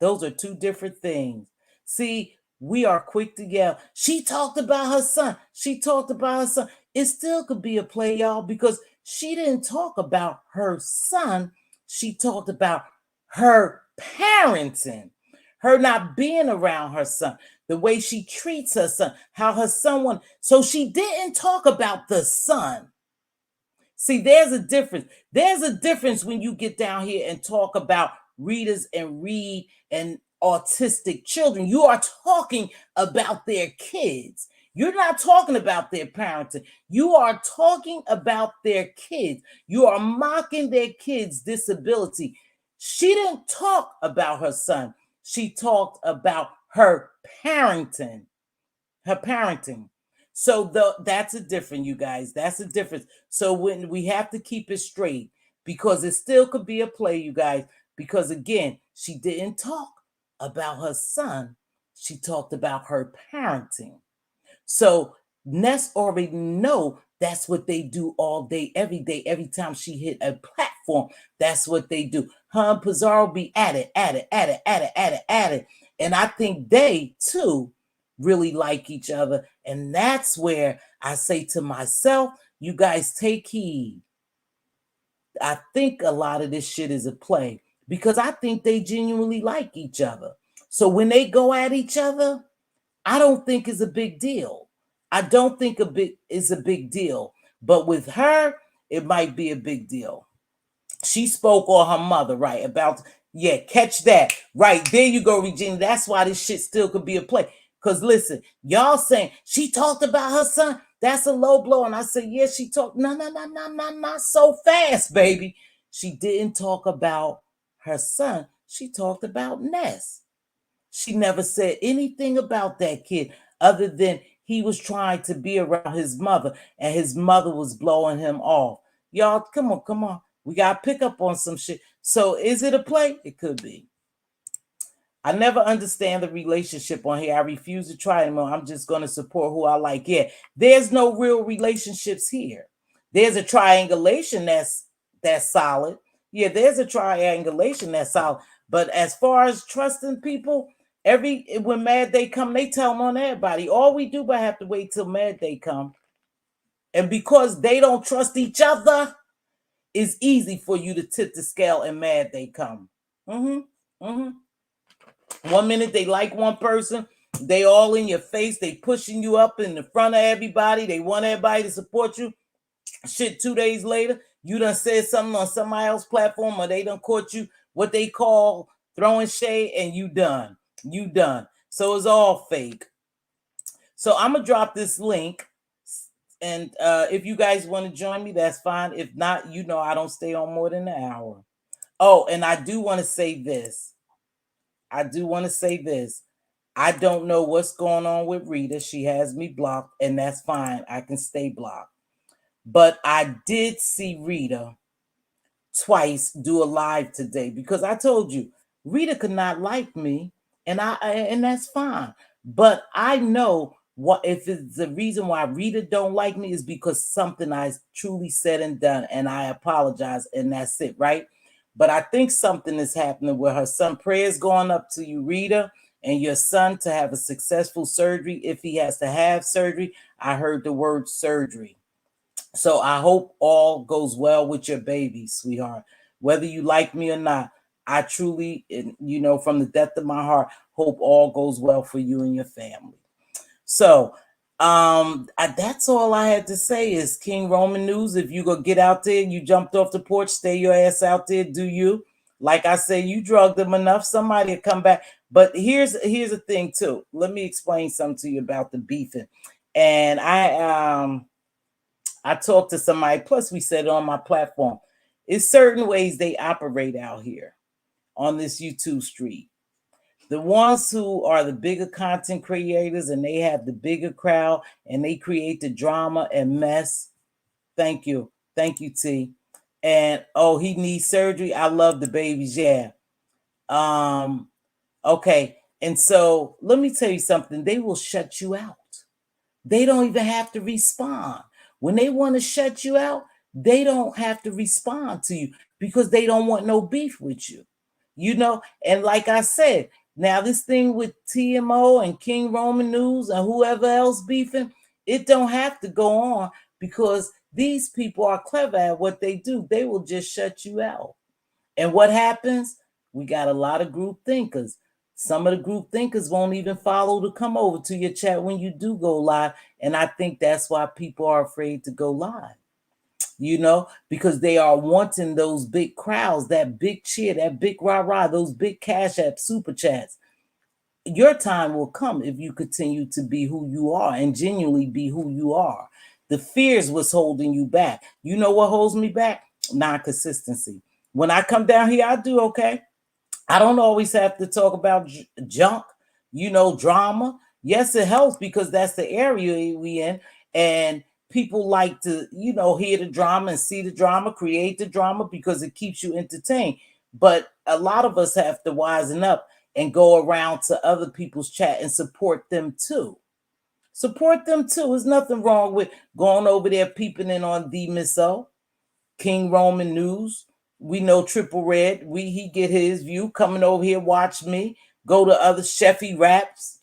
Those are two different things. See, we are quick to yell. She talked about her son. She talked about her son. It still could be a play, y'all, because she didn't talk about her son. She talked about her parenting, her not being around her son, the way she treats her son, how her son won. So she didn't talk about the son. See, there's a difference. There's a difference when you get down here and talk about readers and read and autistic children. You are talking about their kids. You're not talking about their parenting. You are talking about their kids. You are mocking their kids' disability. She didn't talk about her son. She talked about her parenting. Her parenting. So that's a difference, you guys. That's a difference. So when we have to keep it straight, because it still could be a play, you guys. Because again, she didn't talk about her son. She talked about her parenting. So Ness already know that's what they do all day, every time she hit a platform. That's what they do. Her and Pizarro be at it. And I think they too really like each other. And that's where I say to myself, you guys take heed. I think a lot of this shit is a play because I think they genuinely like each other. So when they go at each other, I don't think it's a big deal. I don't think it's a big deal. But with her, it might be a big deal. She spoke on her mother, right? Catch that. Right, there you go, Regina. That's why this shit still could be a play. Because listen, y'all saying she talked about her son. That's a low blow. And I said, yeah, she talked. No, not so fast, baby. She didn't talk about her son. She talked about Ness. She never said anything about that kid other than he was trying to be around his mother and his mother was blowing him off. Y'all, come on. We got to pick up on some shit. So is it a play? It could be. I never understand the relationship on here. I refuse to try anymore. I'm just going to support who I like. Yeah, there's no real relationships here. There's a triangulation that's solid. Yeah, there's a triangulation that's solid. But as far as trusting people, when Mad Day come, they tell them on everybody. All we do but have to wait till Mad Day come. And because they don't trust each other, it's easy for you to tip the scale and Mad Day come. 1 minute they like one person, they all in your face, they pushing you up in the front of everybody, they want everybody to support you. Shit, 2 days later, you done said something on somebody else's platform or they done caught you what they call throwing shade and you done. So it's all fake. So I'm gonna drop this link. And if you guys want to join me, that's fine. If not, I don't stay on more than an hour. Oh, and I do want to say this. I don't know what's going on with Rita. She has me blocked, and that's fine. I can stay blocked. But I did see Rita twice do a live today because I told you Rita could not like me, and that's fine. But I know what if it's the reason why Rita don't like me is because something I truly said and done, and I apologize, and that's it, right? But I think something is happening with her son. Prayers going up to you, Rita, and your son to have a successful surgery if he has to have surgery. I heard the word surgery. So I hope all goes well with your baby, sweetheart. Whether you like me or not, I truly, from the depth of my heart, hope all goes well for you and your family. So that's all I had to say is King Roman News. If you go get out there, you jumped off the porch, stay your ass out there, do you? Like I said, you drugged them enough, somebody will come back. But here's the thing too. Let me explain something to you about the beefing. And I talked to somebody, plus we said it on my platform. It's certain ways they operate out here on this YouTube street. The ones who are the bigger content creators and they have the bigger crowd and they create the drama and mess. Thank you. Thank you, T. And oh, he needs surgery. I love the babies. Yeah. Um, okay. And so let me tell you something. They will shut you out. They don't even have to respond. When they want to shut you out, they don't have to respond to you because they don't want no beef with you. You know, and like I said, now this thing with TMO and King Roman News and whoever else beefing, it don't have to go on because these people are clever at what they do. They will just shut you out. And what happens? We got a lot of group thinkers. Some of the group thinkers won't even follow to come over to your chat when you do go live. And I think that's why people are afraid to go live, you know, because they are wanting those big crowds, that big cheer, that big rah-rah, those big cash app super chats. Your time will come if you continue to be who you are and genuinely be who you are. The fears was holding you back. You know what holds me back? Non-consistency. When I come down here, I do okay. I don't always have to talk about junk, you know, drama. Yes, it helps because that's the area we in. And people like to, you know, hear the drama and see the drama, create the drama because it keeps you entertained. But a lot of us have to wisen up and go around to other people's chat and support them too. Support them too. There's nothing wrong with going over there peeping in on the Misso, King Roman News. We know Triple Red. He get his view coming over here. Watch me go to other Sheffy Raps,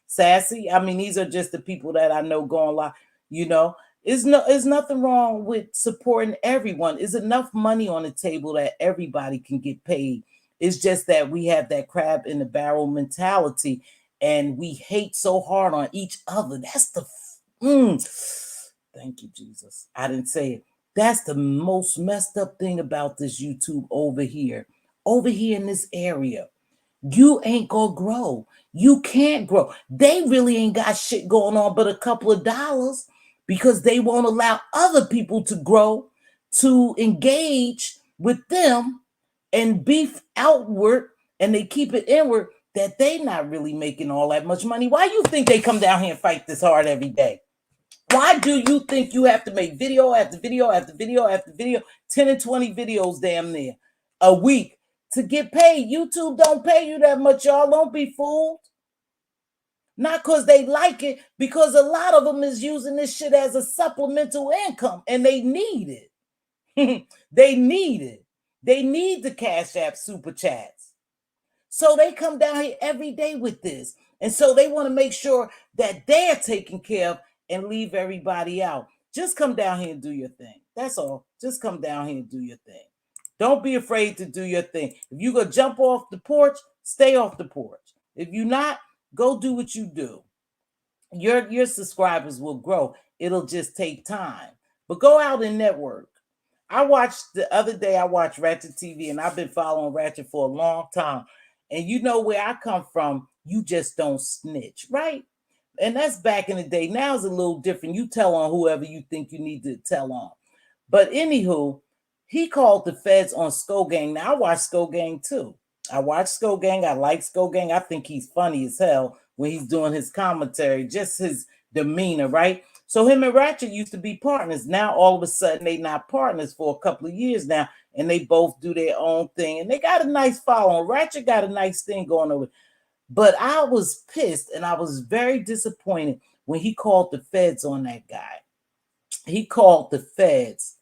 Sassy. I mean, these are just the people that I know going live. You know, there's nothing wrong with supporting everyone. There's enough money on the table that everybody can get paid. It's just that we have that crab in the barrel mentality, and we hate so hard on each other. That's the thank you, Jesus. I didn't say it. That's the most messed up thing about this YouTube over here in this area. You ain't gonna grow. You can't grow. They really ain't got shit going on but a couple of dollars because they won't allow other people to grow, to engage with them and beef outward, and they keep it inward that they not really making all that much money. Why you think they come down here and fight this hard every day? Why do you think you have to make video after video after video after video, 10 and 20 videos damn near a week to get paid? YouTube don't pay you that much, y'all. Don't be fooled. Not because they like it, because a lot of them is using this shit as a supplemental income and they need it. They need it. They need the Cash App super chats. So they come down here every day with this. And so they want to make sure that they're taken care of and leave everybody out. Just come down here and do your thing. That's all. Just come down here and do your thing. Don't be afraid to do your thing. If you go jump off the porch, stay off the porch. If you're not, go do what you do. Your subscribers will grow. It'll just take time. But go out and network. I watched the other day, I watched Ratchet TV, and I've been following Ratchet for a long time. And you know where I come from, you just don't snitch, right? And that's back in the day. Now it's a little different. You tell on whoever you think you need to tell on. But anywho, he called the feds on Skull Gang. Now I watch Skull Gang too. I watch Skull Gang. I like Skull Gang. I think he's funny as hell when he's doing his commentary, just his demeanor, right? So him and Ratchet used to be partners. Now all of a sudden they not partners for a couple of years now, and they both do their own thing, and they got a nice following. Ratchet got a nice thing going on. But I was pissed and I was very disappointed when he called the feds on that guy. He called the feds.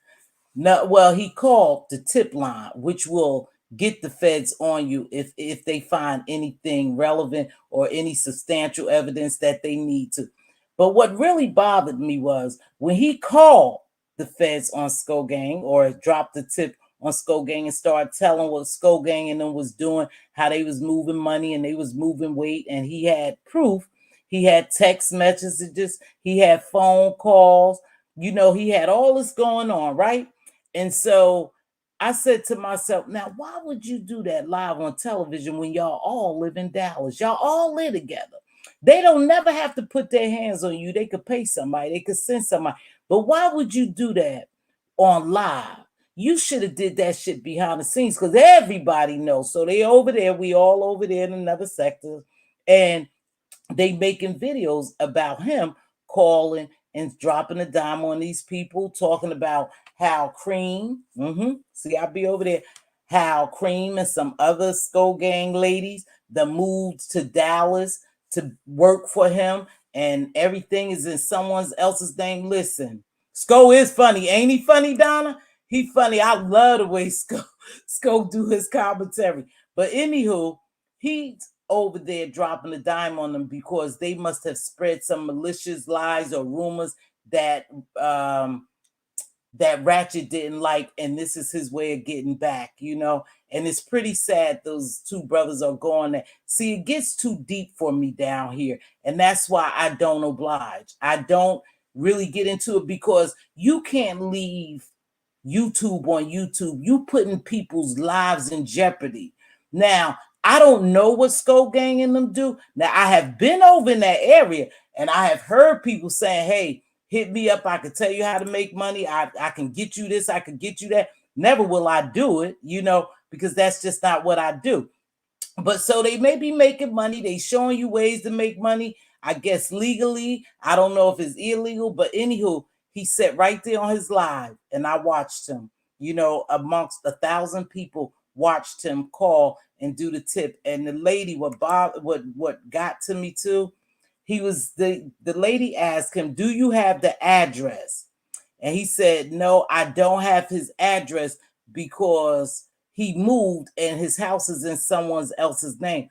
No, well, he called the tip line, which will get the feds on you if they find anything relevant or any substantial evidence that they need to. But what really bothered me was when he called the feds on Skull Gang or dropped the tip on Skull Gang and started telling what Skull Gang and them was doing, how they was moving money and they was moving weight, and he had proof. He had text messages, he had phone calls, you know, he had all this going on, right? And so I said to myself, now, why would you do that live on television when y'all all live in Dallas? Y'all all live together. They don't never have to put their hands on you. They could pay somebody, they could send somebody. But why would you do that on live? You should have did that shit behind the scenes because everybody knows. So they over there, we all over there in another sector, and they making videos about him calling and dropping a dime on these people, talking about how Cream, see, I'll be over there, how Cream and some other Skull Gang ladies that moved to Dallas to work for him, and everything is in someone else's name. Listen, Sko is funny. Ain't he funny, Donna? He funny. I love the way Sko do his commentary. But anywho, he's over there dropping a dime on them because they must have spread some malicious lies or rumors that that Ratchet didn't like, and this is his way of getting back, you know. And it's pretty sad those two brothers are going there. See, it gets too deep for me down here, and that's why I don't oblige. I don't really get into it because you can't leave YouTube on YouTube. You putting people's lives in jeopardy. Now, I don't know what Skull Gang and them do. Now, I have been over in that area, and I have heard people saying, hey, hit me up. I can tell you how to make money. I can get you this. I can get you that. Never will I do it, you know, because that's just not what I do. But so they may be making money. They showing you ways to make money, I guess legally. I don't know if it's illegal, but anywho, he sat right there on his live and I watched him, you know, amongst 1,000 people watched him call and do the tip. And the lady, what got to me too, he was the lady asked him, do you have the address? And he said, no, I don't have his address because he moved and his house is in someone else's name.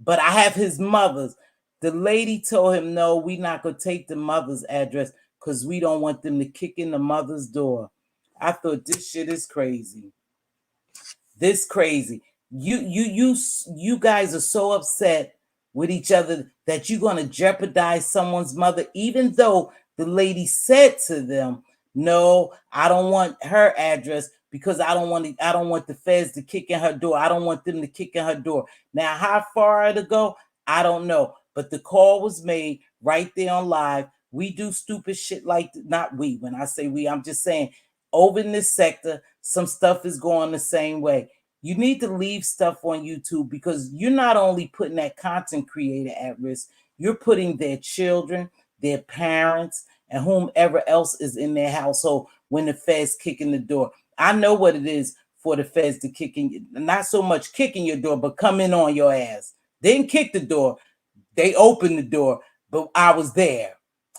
But I have his mother's. The lady told him, no, we're not going to take the mother's address because we don't want them to kick in the mother's door. I thought this shit is crazy. This crazy. You guys are so upset with each other that you're going to jeopardize someone's mother, even though the lady said to them, no, I don't want her address because I don't want the feds to kick in her door. I don't want them to kick in her door. Now, how far it'll go, I don't know. But the call was made right there on live. We do stupid shit like, not we, when I say we, I'm just saying over in this sector, some stuff is going the same way. You need to leave stuff on YouTube because you're not only putting that content creator at risk, you're putting their children, their parents, and whomever else is in their household when the feds kick in the door. I know what it is for the feds to kick in, not so much kicking your door, but come in on your ass. They didn't kick the door. They opened the door, but I was there.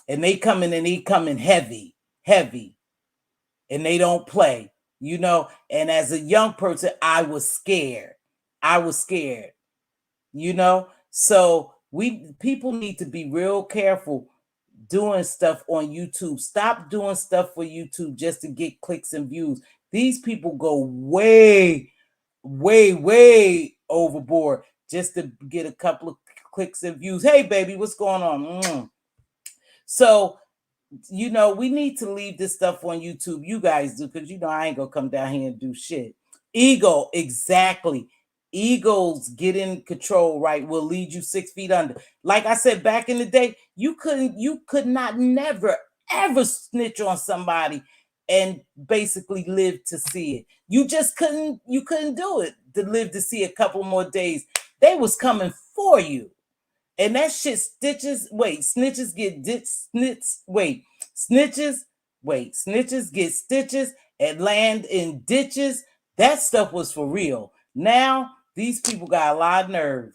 And they come in and they come in heavy. And they don't play. You know, and as a young person, I was scared. You know, so people need to be real careful doing stuff on YouTube. Stop doing stuff for YouTube just to get clicks and views. These people go way overboard just to get a couple of clicks and views. Hey, baby, what's going on? So, you know, we need to leave this stuff on YouTube. You guys do, because you know I ain't gonna come down here and do shit. Ego, exactly. Egos get in control, right? Will lead you 6 feet under. Like I said back in the day, you could not never ever snitch on somebody and basically live to see it. You just couldn't do it to live to see a couple more days. They was coming for you. And that shit snitches get stitches and land in ditches. That stuff was for real. Now, these people got a lot of nerve.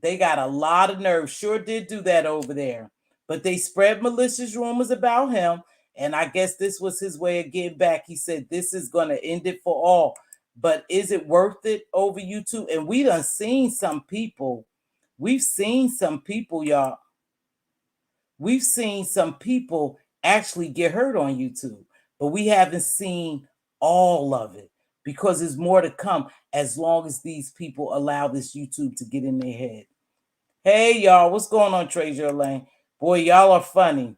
They got a lot of nerve. Sure did do that over there. But they spread malicious rumors about him. And I guess this was his way of getting back. He said, this is going to end it for all. But is it worth it over YouTube? And we done seen some people. We've seen some people, y'all. We've seen some people actually get hurt on YouTube, but we haven't seen all of it because there's more to come as long as these people allow this YouTube to get in their head. Hey, y'all, what's going on, Treasure Lane? Boy, y'all are funny.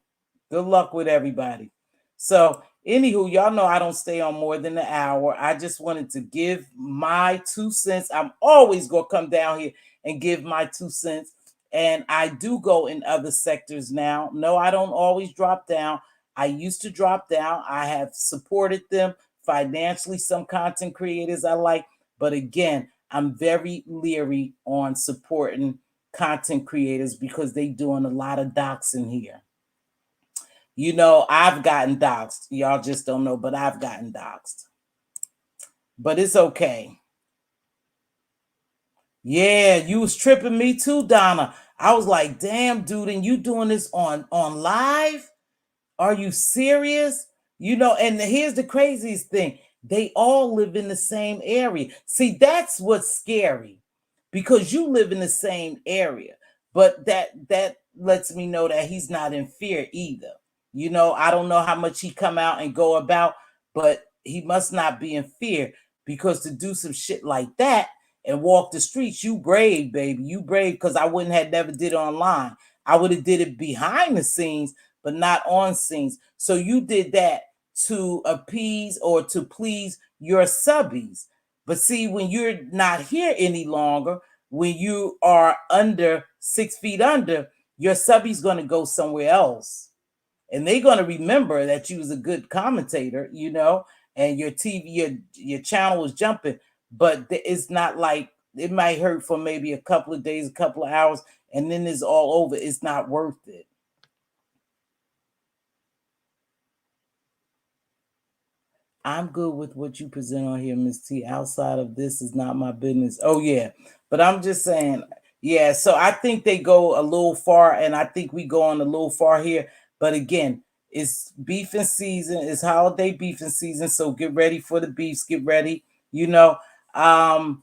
Good luck with everybody. So, anywho, y'all know I don't stay on more than an hour. I just wanted to give my 2 cents. I'm always going to come down here and give my 2 cents And I do go in other sectors now. No, I don't always drop down. I used to drop down. I have supported them financially, some content creators I like. But again, I'm very leery on supporting content creators because they doing a lot of doxing here. You know, I've gotten doxed. Y'all just don't know, but I've gotten doxed. But it's okay. Yeah, you was tripping me too, Donna. I was like, damn, dude, and you doing this on live? Are you serious? You know, and here's the craziest thing. They all live in the same area. See, that's what's scary because you live in the same area. But that lets me know that he's not in fear either. You know, I don't know how much he come out and go about, but he must not be in fear because to do some shit like that and walk the streets, you brave, baby. You brave because I wouldn't have never did it online. I would have did it behind the scenes but not on scenes. So you did that to appease or to please your subbies. But see, when you're not here any longer, when you are under 6 feet under, your subby's going to go somewhere else. And they're going to remember that you was a good commentator, you know, and your TV, your channel was jumping. But it's not like it might hurt for maybe a couple of days, a couple of hours, and then it's all over. It's not worth it. I'm good with what you present on here, Miss T. Outside of this is not my business. Oh yeah, but I'm just saying, yeah. So I think they go a little far, and I think we go on a little far here. But again, it's beefing season. It's holiday beefing season, so get ready for the beefs. Get ready, you know. Um,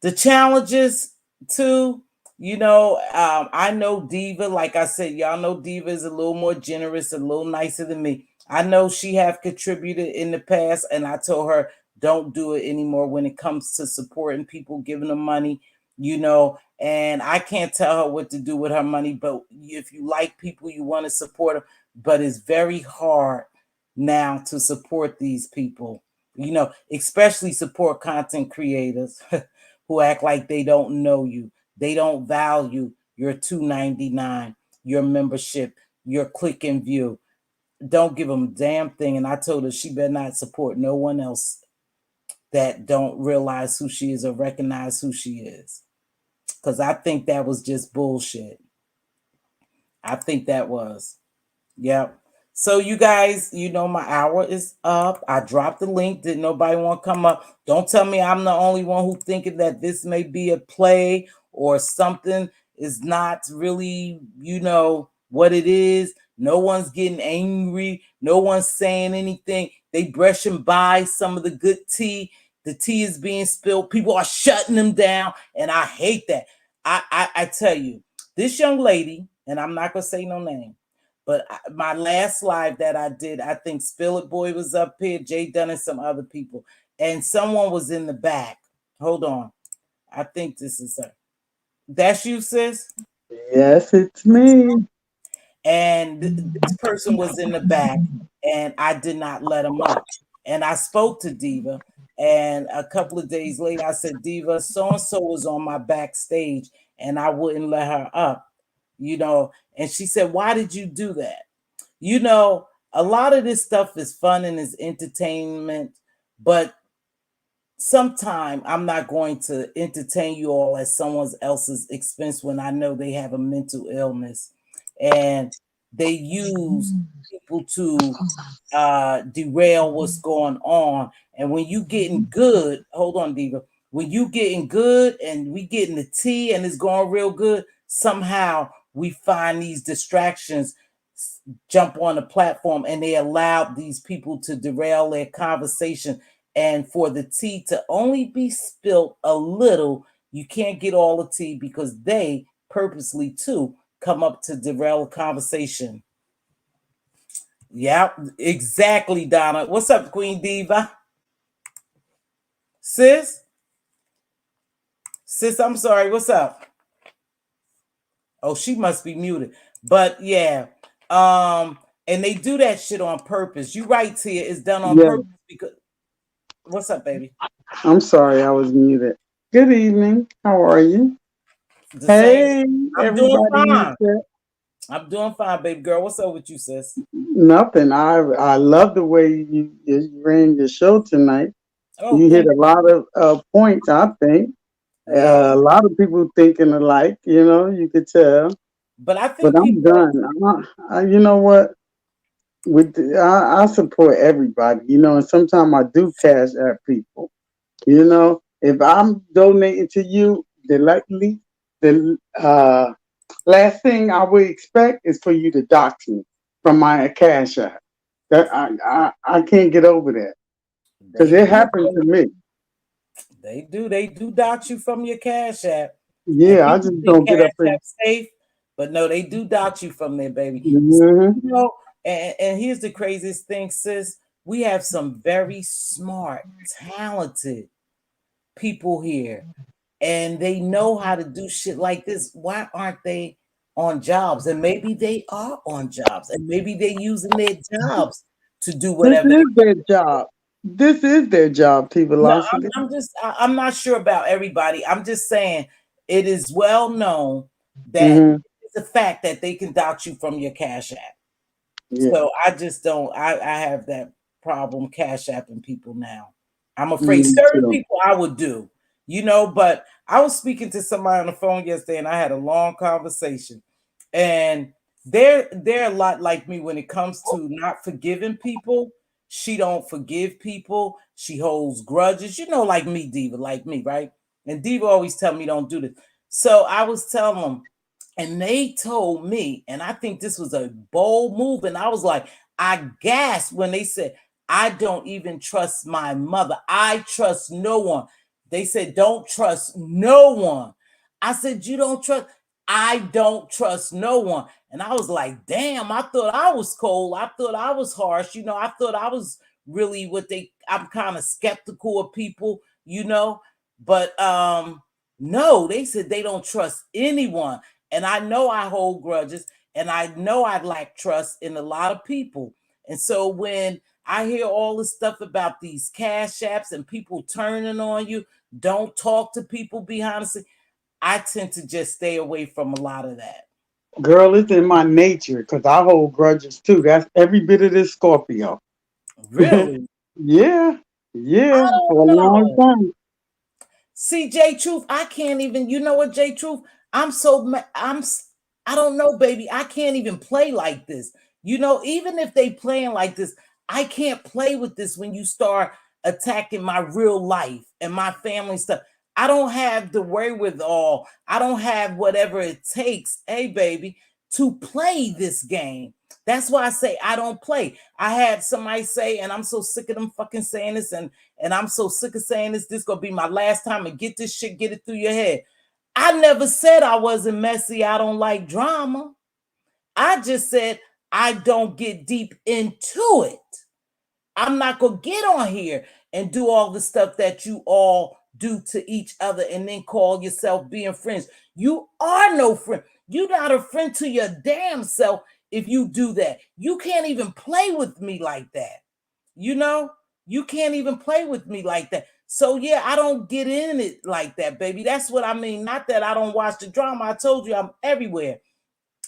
the challenges too, you know, I know Diva, like I said, y'all know Diva is a little more generous, a little nicer than me. I know she have contributed in the past, and I told her don't do it anymore when it comes to supporting people, giving them money, you know. And I can't tell her what to do with her money, but if you like people, you want to support them. But it's very hard now to support these people, you know, especially support content creators who act like they don't know you. They don't value your $2.99, your membership, your click and view. Don't give them a damn thing. And I told her she better not support no one else that don't realize who she is or recognize who she is. Because I think that was just bullshit. I think that was. Yep. So you guys, you know my hour is up. I dropped the link. Did nobody want to come up? Don't tell me I'm the only one who thinking that this may be a play or something is not really, you know, what it is. No one's getting angry. No one's saying anything. They brushing by some of the good tea. The tea is being spilled. People are shutting them down, and I hate that. I tell you, this young lady, and I'm not gonna say no name. But my last live that I did, I think Spill It Boy was up here, Jay Dunn and some other people. And someone was in the back. Hold on. I think this is her. That's you, sis? Yes, it's me. And this person was in the back, and I did not let him up. And I spoke to Diva. And a couple of days later, I said, Diva, so and so was on my backstage, and I wouldn't let her up, you know. And she said, why did you do that? You know, a lot of this stuff is fun and is entertainment, but sometime I'm not going to entertain you all at someone else's expense when I know they have a mental illness and they use people to derail what's going on. And when you getting good, hold on, Diva. When you getting good and we getting the tea and it's going real good, somehow we find these distractions jump on the platform and they allowed these people to derail their conversation and for the tea to only be spilt a little. You can't get all the tea because they purposely too come up to derail a conversation. Yeah, exactly, Donna. What's up, Queen Diva? Sis? Sis, I'm sorry. What's up? Oh, she must be muted. But yeah. And they do that shit on purpose. You right, Tia, it's done on Yeah, purpose because what's up, baby? I'm sorry I was muted. Good evening. How are you? The same. Hey, I'm doing everybody in fine. the chat. I'm doing fine, baby girl. What's up with you, sis? Nothing. I love the way you ran your show tonight. Oh, You hit thank a lot of points. I think yeah. a lot of people thinking alike. You could tell. But I But think I'm people done. You know what? I support everybody. And sometimes I do cash at people. If I'm donating to you directly, the last thing I would expect is for you to dox me from my cash app. That I can't get over that because they it do. happened to me. They do. They do dox you from your Cash App. And Yeah, I people just think don't get up Cash and. App safe, but no, they do dox you from there, baby. So, Hmm. and here's the craziest thing, sis. We have some very smart, talented people here, and they know how to do shit like this. Why aren't they on jobs? And maybe they are on jobs, and maybe they're using their jobs to do This whatever is they. their job. This is their job, T No, Velocity. I'm not sure about everybody. I'm just saying it is well known that Hmm. it's a fact that they can dox you from your Cash App. Yeah, So I just don't. I have that problem Cash Apping people now. I'm afraid me certain too. people I would do, but I was speaking to somebody on the phone yesterday, and I had a long conversation, and they're a lot like me when it comes to not forgiving people. She don't forgive people. She holds grudges. Like me, Diva, like me, right? And Diva always tell me don't do this. So I was telling them, and they told me, and I think this was a bold move. And I was like, I gasped when they said, I don't even trust my mother. I trust no one. They said, don't trust no one. I said, you don't trust. I don't trust no one. And I was like, damn, I thought I was cold. I thought I was harsh. I thought I was really I'm kind of skeptical of people. But no, they said they don't trust anyone. And I know I hold grudges, and I know I lack trust in a lot of people. And so when I hear all this stuff about these cash apps and people turning on you, don't talk to people behind the scenes, I tend to just stay away from a lot of that. girl, it's in my nature because I hold grudges too. That's every bit of this Scorpio. Really? Yeah, I yeah, for don't a long know. time. See, J Truth, I can't even. You know what, J Truth? I'm so I don't know, baby. I can't even play like this. Even if they playing like this, I can't play with this when you start attacking my real life and my family stuff. I don't have the wherewithal. I don't have whatever it takes, hey baby, to play this game. That's why I say I don't play. I had somebody say, and I'm so sick of them fucking saying this, and I'm so sick of saying this. This gonna be my last time, and get this shit, get it through your head. I never said I wasn't messy. I don't like drama. I just said I don't get deep into it. I'm not gonna get on here and do all the stuff that you all do to each other and then call yourself being friends. You are no friend. You're not a friend to your damn self if you do that. You can't even play with me like that. You know, you can't even play with me like that. So yeah, I don't get in it like that, baby. That's what I mean. Not that I don't watch the drama. I told you I'm everywhere.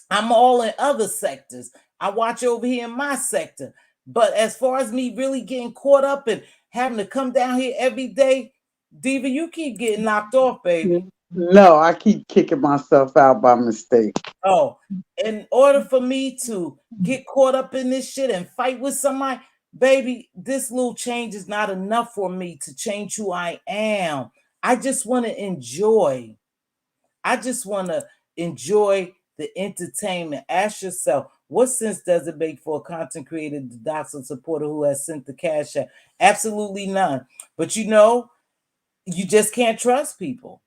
I'm all in other sectors. I watch over here in my sector. But as far as me really getting caught up and having to come down here every day, Diva, you keep getting knocked off, baby. No, I keep kicking myself out by mistake. Oh, in order for me to get caught up in this shit and fight with somebody, baby, this little change is not enough for me to change who I am. I just want to enjoy. I just want to enjoy the entertainment. Ask yourself, what sense does it make for a content creator to dox a supporter who has sent the cash out? Absolutely none. But you just can't trust people.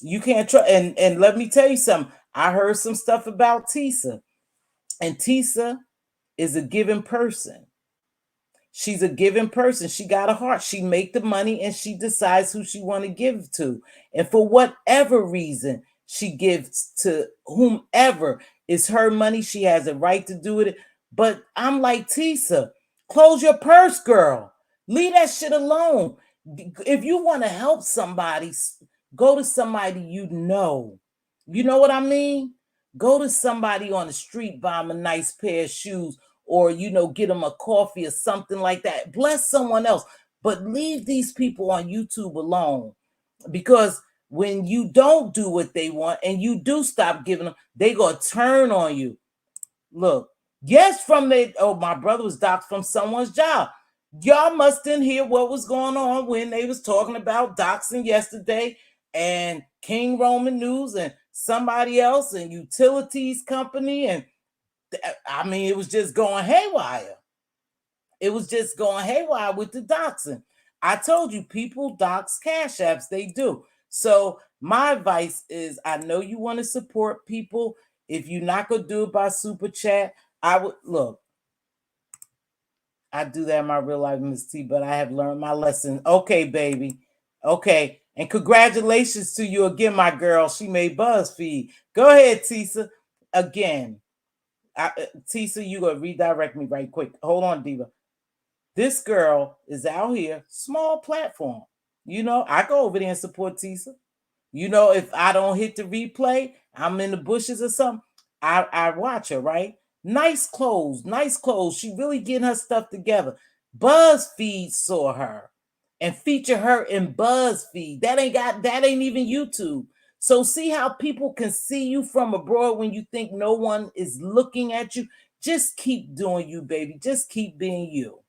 You can't trust. And let me tell you something. I heard some stuff about Tisa, and Tisa is a giving person. She's a giving person. She got a heart. She make the money and she decides who she want to give to. And for whatever reason she gives to whomever, is her money. She has a right to do it. But I'm like, Tisa, close your purse, girl. Leave that shit alone. If you want to help somebody, go to somebody you know. You know what I mean? Go to somebody on the street, buy them a nice pair of shoes, or get them a coffee or something like that. Bless someone else, but leave these people on YouTube alone, because when you don't do what they want and you do stop giving them, they gonna turn on you. Look, yes, my brother was doxxed from someone's job. Y'all must didn't hear what was going on when they was talking about doxing yesterday, and King Roman News and somebody else and utilities company, and I mean, it was just going haywire. It was just going haywire with the doxing. I told you, people dox cash apps, they do. So my advice is, I know you want to support people. If you're not gonna do it by super chat, I would look. I do that in my real life, Miss T, but I have learned my lesson. Okay, baby. Okay. And congratulations to you again, my girl. She made BuzzFeed. Go ahead, Tisa. Again. Tisa, you gonna redirect me right quick. Hold on, Diva. This girl is out here, small platform. I go over there and support Tisa. If I don't hit the replay, I'm in the bushes or something, I watch her, right? Nice clothes, nice clothes. She really getting her stuff together. BuzzFeed saw her and feature her in BuzzFeed. That ain't even YouTube. So see how people can see you from abroad when you think no one is looking at you? Just keep doing you, baby. Just keep being you.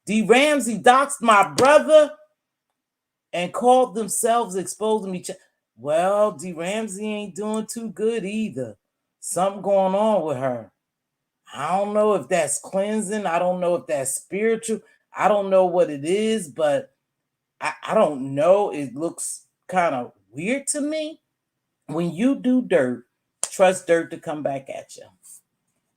D. Ramsey doxed my brother and called themselves exposing each other. Well, D. Ramsey ain't doing too good either. Something going on with her. I don't know if that's cleansing. I don't know if that's spiritual. I don't know what it is, but I don't know. It looks kind of weird to me. When you do dirt, trust dirt to come back at you.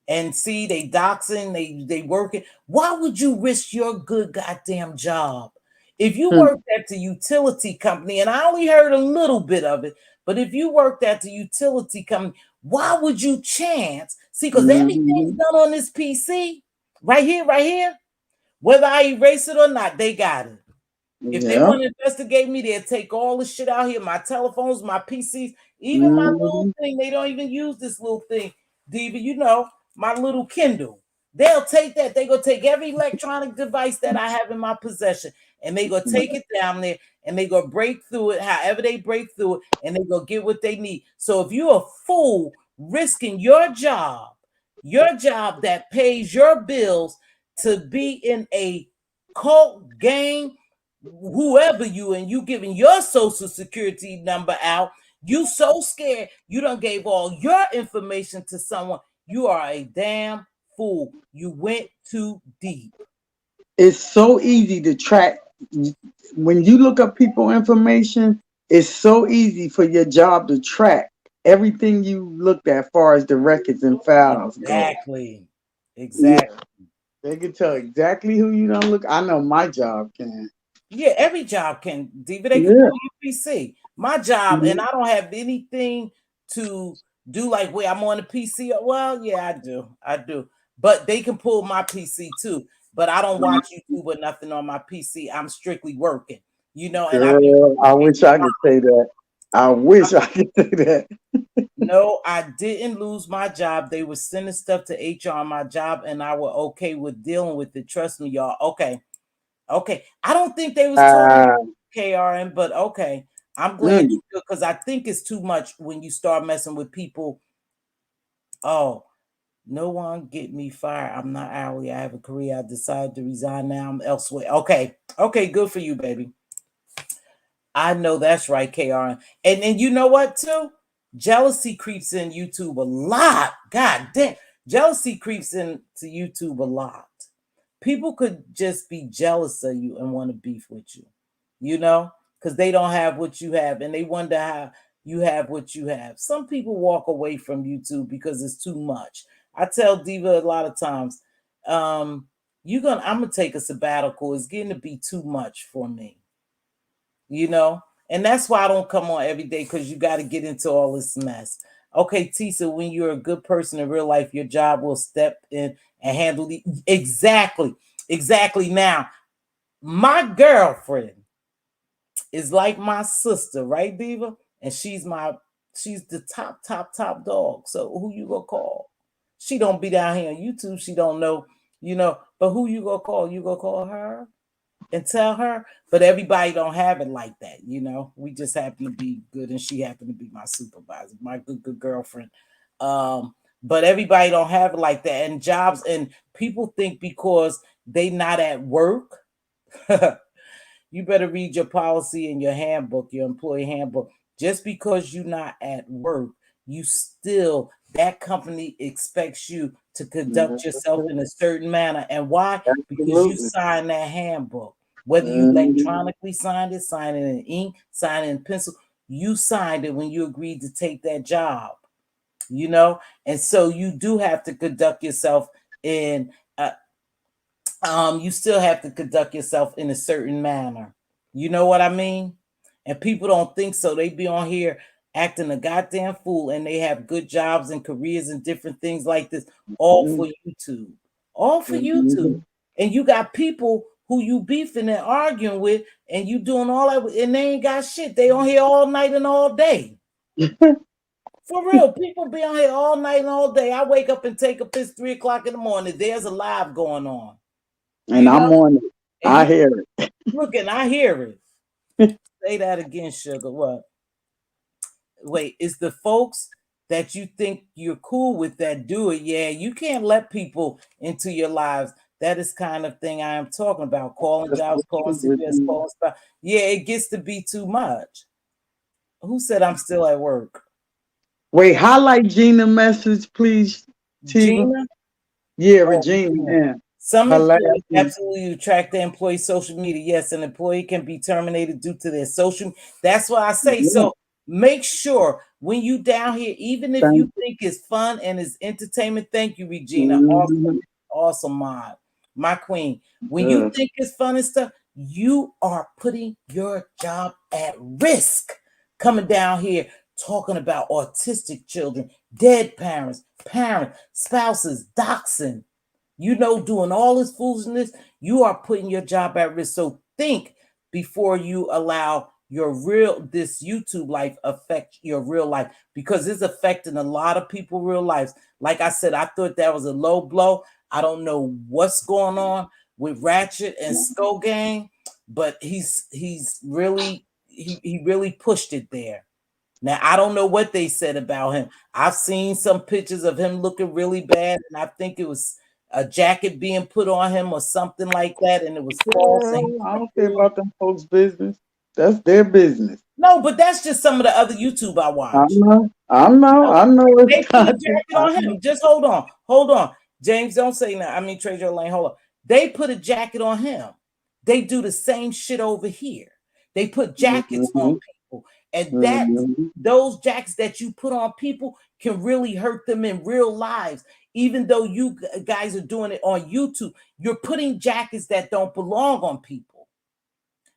And see, they doxing, they working. Why would you risk your good goddamn job? If you worked at the utility company, and I only heard a little bit of it, but if you worked at the utility company, why would you chance? See, because everything's done on this PC. Right here. Whether I erase it or not, they got it. If they Yeah. want to investigate me, they'll take all the shit out here, my telephones, my PCs, even my little Mm-hmm. thing. They don't even use this little thing, Diva. My little Kindle. They'll take that. They gonna take every electronic device that I have in my possession, and they gonna take it down there, and they gonna break through it, however they break through it, and they gonna get what they need. So if you're a fool risking your job that pays your bills to be in a cult gang, whoever you, and you giving your social security number out, you so scared you done gave all your information to someone, you are a damn fool. You went too deep. It's so easy to track. When you look up people information, it's so easy for your job to track everything you looked at, as far as the records and files go. Exactly. Yeah, Exactly. they can tell exactly who you don't look. I know my job can. Yeah, every job can, Diva. They can Yeah. pull your PC. My job, and Mhm. I don't have anything to do like where I'm on the PC. Well, yeah, I do. I do. But they can pull my PC too. But I don't watch YouTube or nothing on my PC. I'm strictly working, and I've been Girl, I wish working. I could say that. I wish I could say that. No, I didn't lose my job. They were sending stuff to HR on my job, and I were okay with dealing with it. Trust me, y'all. Okay. Okay. I don't think they was talking Uh, KRN, but okay. I'm glad mm, you do, because I think it's too much when you start messing with people. Oh, no one get me fired. I'm not hourly. I have a career. I decided to resign now. I'm elsewhere. Okay. Okay, good for you, baby. I know that's right, KRN. And then you know what too? Jealousy creeps in YouTube a lot. God damn. Jealousy creeps into YouTube a lot. People could just be jealous of you and want to beef with you, because they don't have what you have, and they wonder how you have what you have. Some people walk away from YouTube because it's too much. I tell Diva a lot of times, I'm gonna take a sabbatical. It's getting to be too much for me, you know, and that's why I don't come on every day, because you got to get into all this mess. Okay, Tisa, when you're a good person in real life, your job will step in and handle the exactly. Now, my girlfriend is like my sister, right, Diva? And she's my She's the top dog. So who you gonna call? She don't be down here on YouTube. She don't know, but who you gonna call? You gonna call her and tell her? But everybody don't have it like that. We just happen to be good, and she happened to be my supervisor, my good girlfriend. But everybody don't have it like that. And jobs, and people think because they not at work, you better read your policy and your handbook, your employee handbook. Just because you're not at work, you still, that company expects you to conduct yourself in a certain manner. And why? Because you Absolutely. signed that handbook. Whether you Mhm. electronically signed it, signed it in ink, signed it in pencil, you signed it when you agreed to take that job. And so you do have to conduct yourself in you still have to conduct yourself in a certain manner. You know what I mean? And people don't think so. They be on here acting a goddamn fool, and they have good jobs and careers and different things like this, all for YouTube. All for YouTube. Mhm. And you got people who you beefing and arguing with, and you doing all that, and they ain't got shit. They on here all night and all day. For real, people be on here all night and all day. I wake up and take a piss 3 o'clock in the morning. There's a live going on. And You know, I'm on it. and I you hear look and I hear it. Say that again, sugar. What? Wait, it's the folks that you think you're cool with that do it. Yeah, you can't let people into your lives. That is kind of thing I am talking about. Calling that's jobs, so calling true, CPS, Regina. calling stuff. Yeah, it gets to be too much. Who said I'm still at work? Wait, highlight Gina message, please, Tiva. Gina? Yeah, Oh, Regina. Gina. Yeah. Some Her last employees name. absolutely track their employee's social media. Yes, an employee can be terminated due to their social. That's why I say Yeah. so. Make sure when you down here, even if you Thank think it's fun and it's entertainment. Thank you, Regina. you. Awesome, awesome mod, my queen. When you Yes. think it's fun and stuff, you are putting your job at risk. Coming down here talking about autistic children, dead parents, spouses, doxing, doing all this foolishness, you are putting your job at risk. So think before you allow this YouTube life affect your real life, because it's affecting a lot of people real lives. Like I said, I thought that was a low blow. I don't know what's going on with Ratchet and Skull Gang, but he's really he really pushed it there. Now I don't know what they said about him. I've seen some pictures of him looking really bad, and I think it was a jacket being put on him or something like that, and it was false. And he Girl, was I don't care real. about them folks' business. That's their business. No, but that's just some of the other YouTube I I watch. know. I know. No, I know it's they put a content. jacket I on know. him. Just hold on. James, don't say that. I mean, Treasure Lane, hold on. They put a jacket on him. They do the same shit over here. They put jackets on Mm-hmm. people, and Mm-hmm. those jackets that you put on people can really hurt them in real lives. Even though you guys are doing it on YouTube, you're putting jackets that don't belong on people.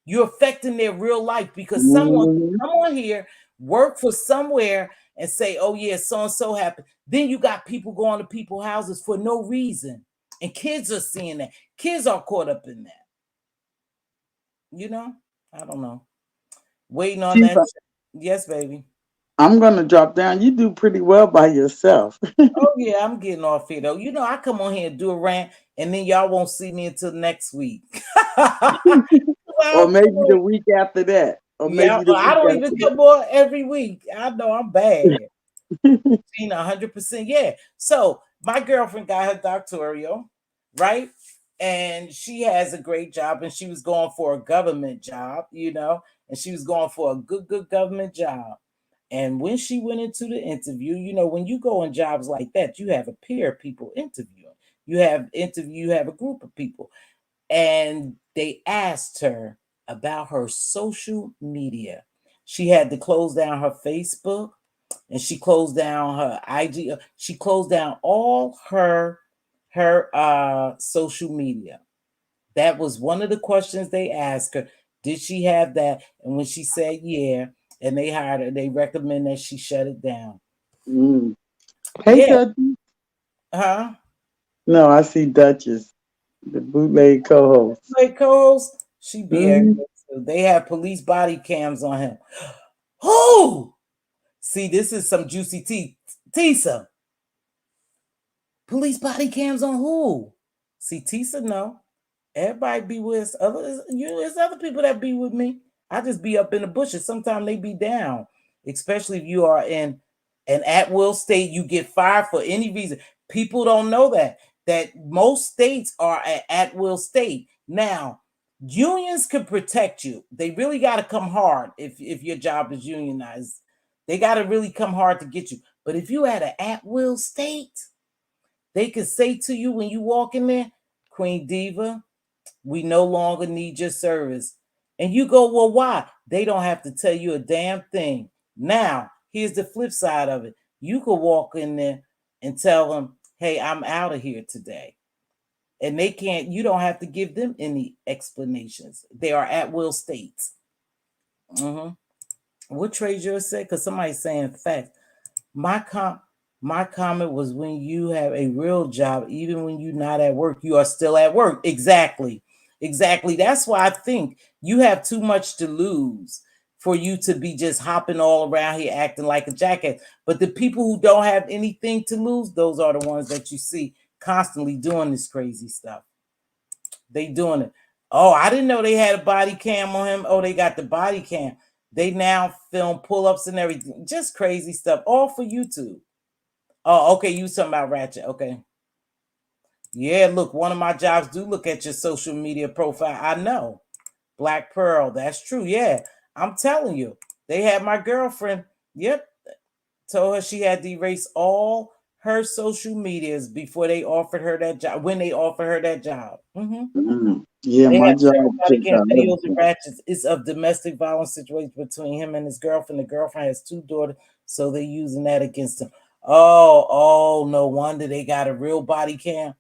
You're affecting their real life, because someone can Mm-hmm. come on here, work for somewhere, and say, "Oh yeah, so and so happened." Then you got people going to people's houses for no reason, and kids are seeing that. Kids are caught up in that. You know, I don't know. Waiting on that. Tiva, Yes, baby. I'm gonna drop down. You do pretty well by yourself. Oh yeah, I'm getting off here though. I come on here and do a rant, and then y'all won't see me until next week. Or Well, maybe the week after that. Or yeah, maybe the I week don't even after come on every week. I know I'm bad. that. 100%. Yeah. So my girlfriend got her doctoral, right? And she has a great job, and she was going for a government job, and she was going for a good government job. And when she went into the interview, when you go in jobs like that, you have a pair of people interviewing. You have a group of people. And they asked her about her social media. She had to close down her Facebook, and she closed down her IG. She closed down all her social media. That was one of the questions they asked her. Did she have that? And when she said yeah, and they hired her, they recommend that she shut it down. Mm. Hey, Yeah, Duchess. huh? No, I see Duchess, the bootleg co-host. Like co-host, she be Mm-hmm. everywhere. So they have police body cams on him. Who? See, this is some juicy tea. Tisa, police body cams on who? See, Tisa, no. Everybody be with other it's other people that be with me. I just be up in the bushes. Sometimes they be down, especially if you are in an at-will state. You get fired for any reason. People don't know that most states are an at-will state. Now, unions can protect you. They really got to come hard if your job is unionized. They got to really come hard to get you. But if you at an at-will state, they could say to you when you walk in there, Queen Diva, we no longer need your service. And you go, well, why? They don't have to tell you a damn thing. Now, here's the flip side of it. You could walk in there and tell them, hey, I'm out of here today. And they can't, you don't have to give them any explanations. They are at will states. Mm-hmm. What Treasure said? Because somebody's saying facts. My my comment was when you have a real job, even when you're not at work, you are still at work. Exactly. Exactly. That's why I think you have too much to lose for you to be just hopping all around here acting like a jackass. But the people who don't have anything to lose, those are the ones that you see constantly doing this crazy stuff. They doing it. Oh, I didn't know they had a body cam on him. Oh, they got the body cam. They now film pull-ups and everything. Just crazy stuff. All for YouTube. Oh, okay. You talking about Ratchet. Okay. Yeah, look, one of my jobs do look at your social media profile. I know. Black Pearl. That's true. Yeah. I'm telling you. They had my girlfriend. Yep. Told her she had to erase all her social medias before they offered her that job. When they offered her that job. Yeah, They my have job several body checked cam out videos and everything. ratchets. It's of domestic violence situation between him and his girlfriend. The girlfriend has two daughters, so they're using that against him. Oh, no wonder they got a real body cam.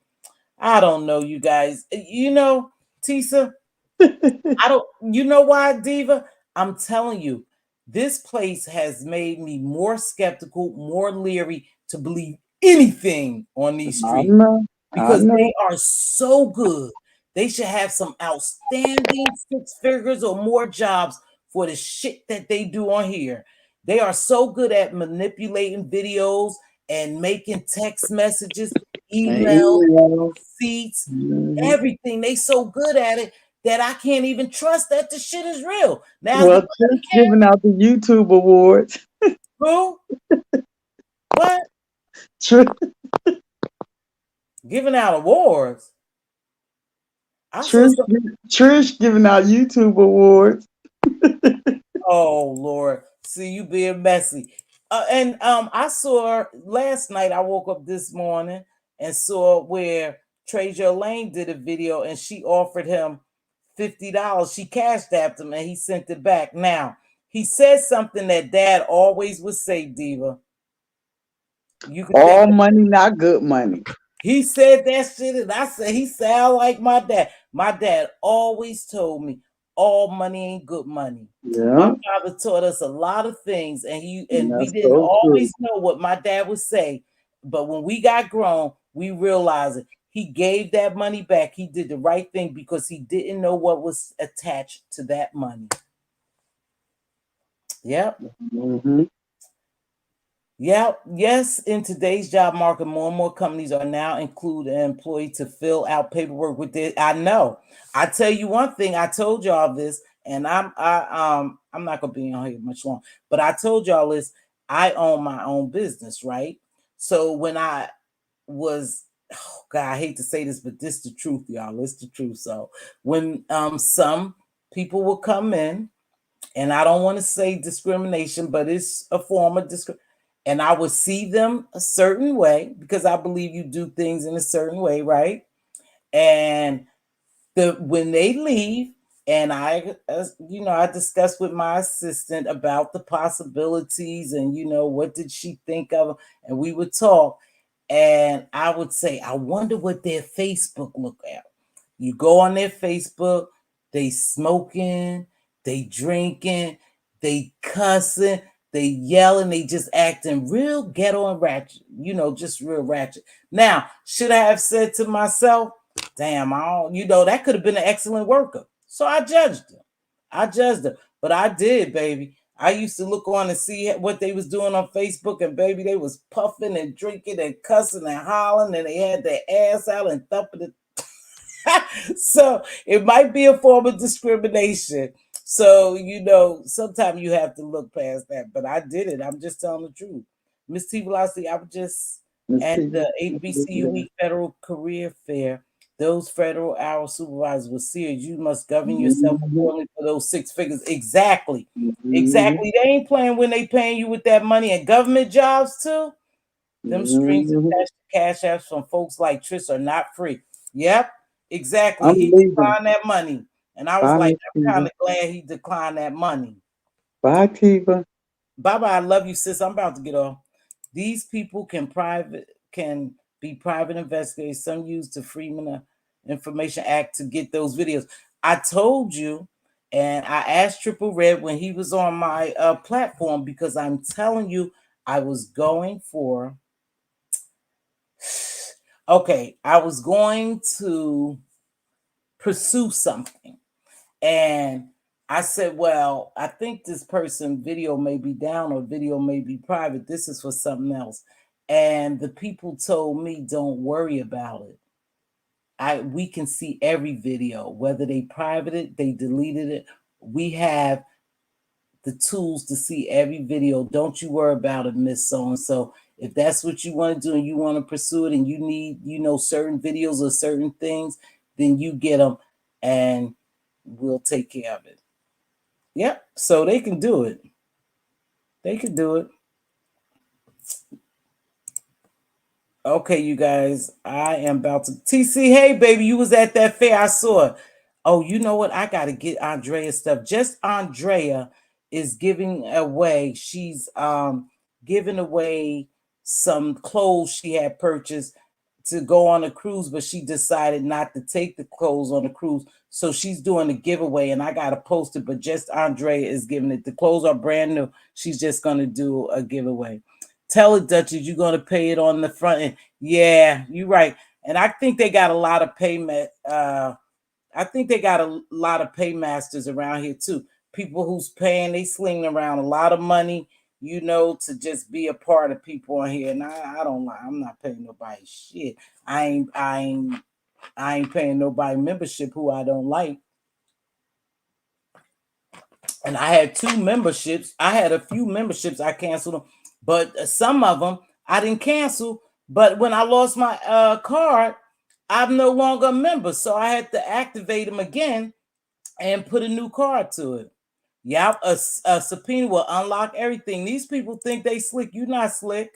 I don't know, you guys. You know, Tisa, I don't, you know why, Diva? I'm telling you, this place has made me more skeptical, more leery to believe anything on these I streets know. I because know. they are so good. They should have some outstanding six figures or more jobs for the shit that they do on here. They are so good at manipulating videos and making text messages, And emails, email. receipts, Mhm. everything. They so good at it that I can't even trust that the shit is real. Now the Well, body Trish cam, giving out the YouTube awards. who? What? Trish, Giving out awards. I saw Trish, some. Trish giving out YouTube awards. Oh Lord, see you being messy. And I saw last night. I woke up this morning and saw where Treasure Lane did a video, and she offered him $50. She cashed apped him, and he sent it back. Now he said something that Dad always would say, Diva. You could think All money, not good money. he said that shit, and I said he sound like my dad. My dad always told me all money ain't good money. My Yeah, father taught us a lot of things, and we that's didn't so true. always know what my dad would say. But when we got grown, we realized it. He gave that money back. He did the right thing because he didn't know what was attached to that money. Yep. Hmm. Yeah, yes, in today's job market, more and more companies are now include an employee to fill out paperwork with it. I know. I tell you one thing, I told y'all this, and I'm not gonna be on here much long, but I told y'all this. I own my own business, right? So when I was oh God, I hate to say this, but this the truth, y'all. It's the truth. So when some people will come in, and I don't want to say discrimination, but it's a form of discrimination. And I would see them a certain way because I believe you do things in a certain way, right? And when they leave, and I discussed with my assistant about the possibilities, and what did she think of, and we would talk, and I would say, I wonder what their Facebook look at. You go on their Facebook, they smoking, they drinking, they cussing, they yelling, they just acting real ghetto and ratchet, just real ratchet. Now, should I have said to myself, damn, I don't, that could have been an excellent worker. So I judged her. But I did, baby. I used to look on and see what they was doing on Facebook, and baby, they was puffing and drinking and cussing and hollering, and they had their ass out and thumping it. So it might be a form of discrimination. So sometimes you have to look past that. But I did it. I'm just telling the truth. Mz.Teavalocity, I was just Miss at T. the HBCU Week Federal Career Fair. Those federal hour supervisors were serious. You must govern yourself Mhm. accordingly for those 6 figures. Exactly. Mhm. Exactly. They ain't playing when they paying you with that money, and government jobs too. Them strings Mhm. attached to cash apps from folks like Tris are not free. Yep, exactly. I'm He leaving. declined that money. And I was Bye, like, Miss I'm kind Tiva. of glad he declined that money. Bye, Tiva. Bye bye. I love you, sis. I'm about to get off. These people can be private investigators. Some use the Freedom of Information Act to get those videos. I told you, and I asked Triple Red when he was on my platform, because I'm telling you, I was going for okay, I was going to pursue something. And I said, well, I think this person video may be down or video may be private. This is for something else. And the people told me, don't worry about it. We can see every video, whether they privated it, they deleted it. We have the tools to see every video. Don't you worry about it, Miss So and so. If that's what you want to do and you want to pursue it and you need, certain videos or certain things, then you get them and we'll take care of it. Yep. So they can do it. They can do it. Okay, you guys, I am about to TC. Hey, baby, you was at that fair. I saw it. Oh, you know what? I gotta get Andrea stuff. Just Andrea is giving away. She's giving away some clothes she had purchased to go on a cruise, but she decided not to take the clothes on the cruise. So she's doing a giveaway, and I gotta post it. But just Andrea is giving it. The clothes are brand new. She's just gonna do a giveaway. Tell it, Duchess, you're gonna pay it on the front end. Yeah, you're right. And I think they got a lot of payment. I think they got a lot of paymasters around here too. People who's paying, they slinging around a lot of money, to just be a part of people on here. And I don't lie, I'm not paying nobody shit. I ain't paying nobody membership who I don't like. And I had two memberships. I had a few memberships I canceled them, but some of them I didn't cancel. But when I lost my card, I'm no longer a member, so I had to activate them again and put a new card to it. Yep, a subpoena will unlock everything. These people think they slick. You not slick.